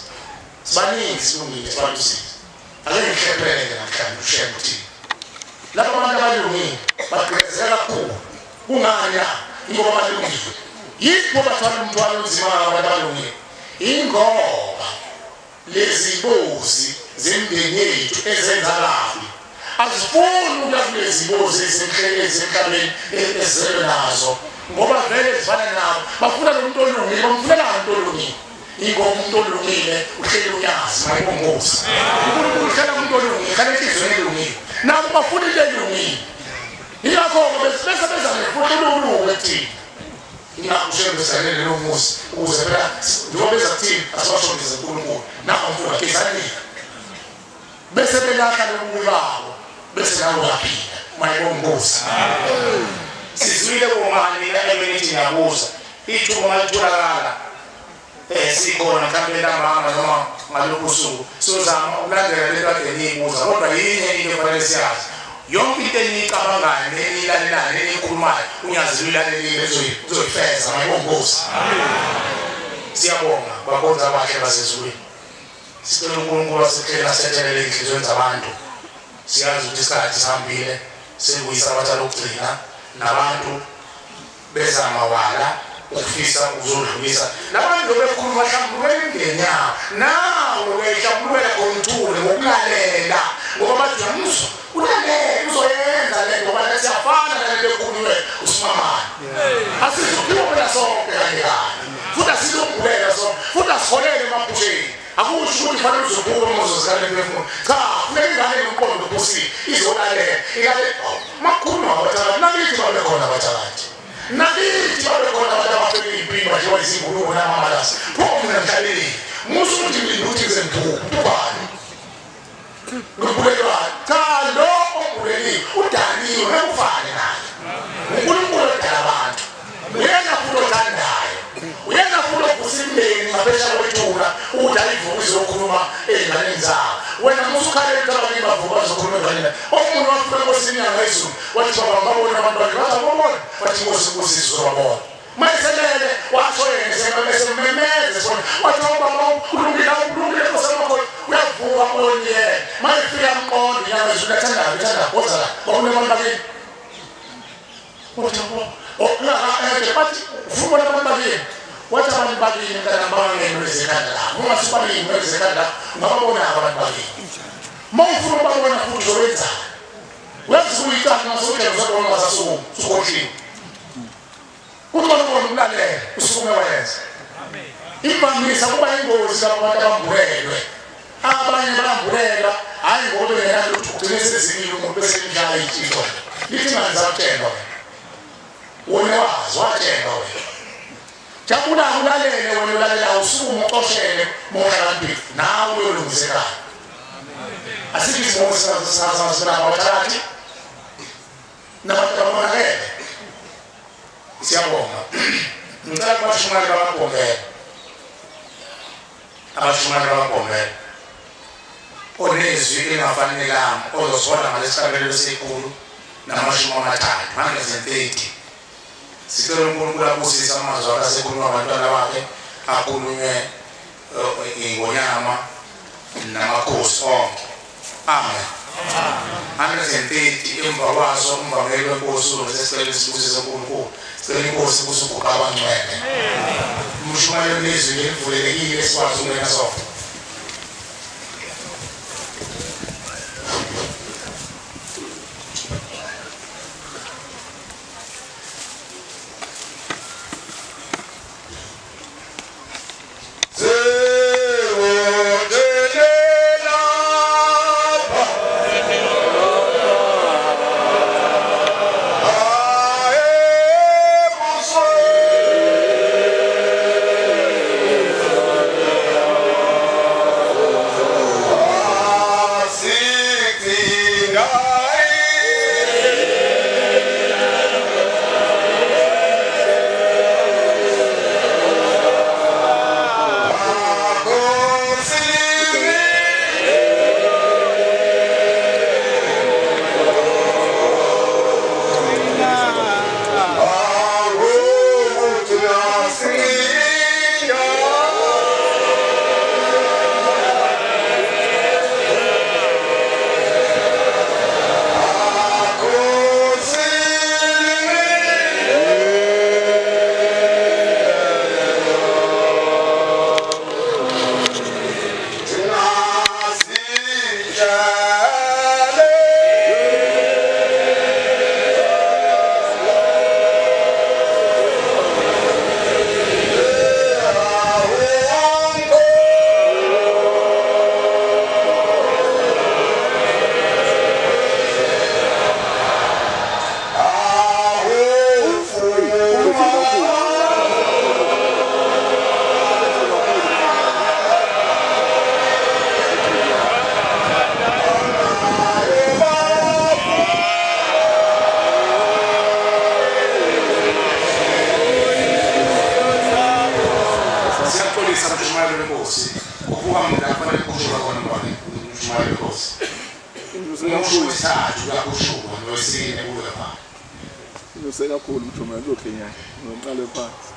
sibaningi silungile sibala usizi ake ngihlepheke namhlanje ushembe uthi lapha abantu abalungile bagqezela kakhulu kungani la ngoba balungile yikho bathwala umthwalo onzima abantu abalungile ingoba lezi bozi zemndeni yethu ezenza kabi azifuni ukuya kulezi bozi ezisemhlabeni ezelwe nazo ngoba vele zifana nabo bafuna lo muntu olungile bamfunela umuntu olungile ingoba umuntu olungile uhleli unyazi mayibongosi uNkulunkulu uhlala umuntu olungile khale inhliziyo elungile nabo bafuna into elungile yikho bese beza nefuna ulungu ethini ingakushebezanele lo musi ukuze phela njengoba beza kuthini asibashondeze uNkulunkulu nakho mfuna kezanini bese belakha lokubabo bese nawo laphinda mayibongosi sizwile bomani la ebenethi ngiyabuza ithuba malitholakala sikhona mhlawumbe ntambama noma ngalokho usuku sizama ukulandela lento kade niyibuza kodwa yinye into efanele siyazi yonke into eniyicabangayo neniyilalelayo neniyikhulumayo unyazi uyilalelile uzoyifeza mayibongosi siyabonga bakhonza abahle basezulwini sicela uNkulunkulu asephela asethelele inhliziyweni zabantu siyazi ukuthi isikhathi sihambile sekuyisa abathala ukugcina nabantu beza amawala ukufisa ukuzodlulisa nabantu bekhuluma mhlawumbe imindeni yabo nawe wehlawulwela konthule ngokulalela ngoba bathi yamuzwa ulalela uzoyenza lento ngoba siyafana nalento ekhulunywe usimamani asiziphiwe phela sonke kanye futhi asizokulela sonke futhi asiholele emaphusheni akusho ukuthi fanele uzobuka umuzo zikale mfunu cha funeka ingane nomqondo phosini izolalela ingane makhulu abathakathi nakithi babe khona abathakathi nakithi babe khona abantu abafike impilo njengoba izingulube namamalasi pho mina ngihlaleli musu ukuthi ngiluthi zempubani ngibulelwa cha lo obuleli udaniwe ngekufane naye uNkulunkulu odala abantu uyena futhi othandayo uyena futhi ovusimndeni ngaphesha kwethuna ukuthi ayivuke izokhuluma ey'nganeni zabo wena musu ukhalele ukuthi abantu bavuka omuntu wafuna ngosinyanga isu wathi baba babona abantwana bazabona wathi ngosibusizwe babona mayiselele washo yena sememeze sona wathi baba kulungile kosamakho uyavuka onye mayifika amqondo nyanga zulathanda kodwa babona abantu bakini wathi ufuna abantu bakini wathi abantu bakini kana bangene ezekanda ungasibani ezekanda ngababona abantu bakini mawufuna babona futhi zowenza wathi uyithatha nasokhe uzabona sasuku sukoshini ukubona umlalela usukume wayenza imvamisa kuba ingozi abantu abambulelwe abanye bambulelwa hayi ngoba benalo ugcine sezimile umuntu bese imidlalo ithixo lithi manza utshelwa wona wathelwa wena jabula ulalele wena ulalela usukume uxoshele moyalanti nawe uyolungisekala asithi sina abathakathi nabantu ababonakele siyabonga ngicela kubashumane babagomela onezwi engafanelanga ozozona ngalesicabelelo sekhulu namashumi amathathu 130 sicela uNkulunkulu abusise amazwi akasekhuluma abantwana bakhe akhulunywe ingonyama namakhosi onke amen 130 emva kwaso umvameli wenkosi uzesicela isibusise uNkulunkulu sicela inkosi kusukuqa abangcwele umshumayelo nezwi elivulelekile sikwazi ukungena sonke Kakhulu mthomelo Kenya ngiqale phansi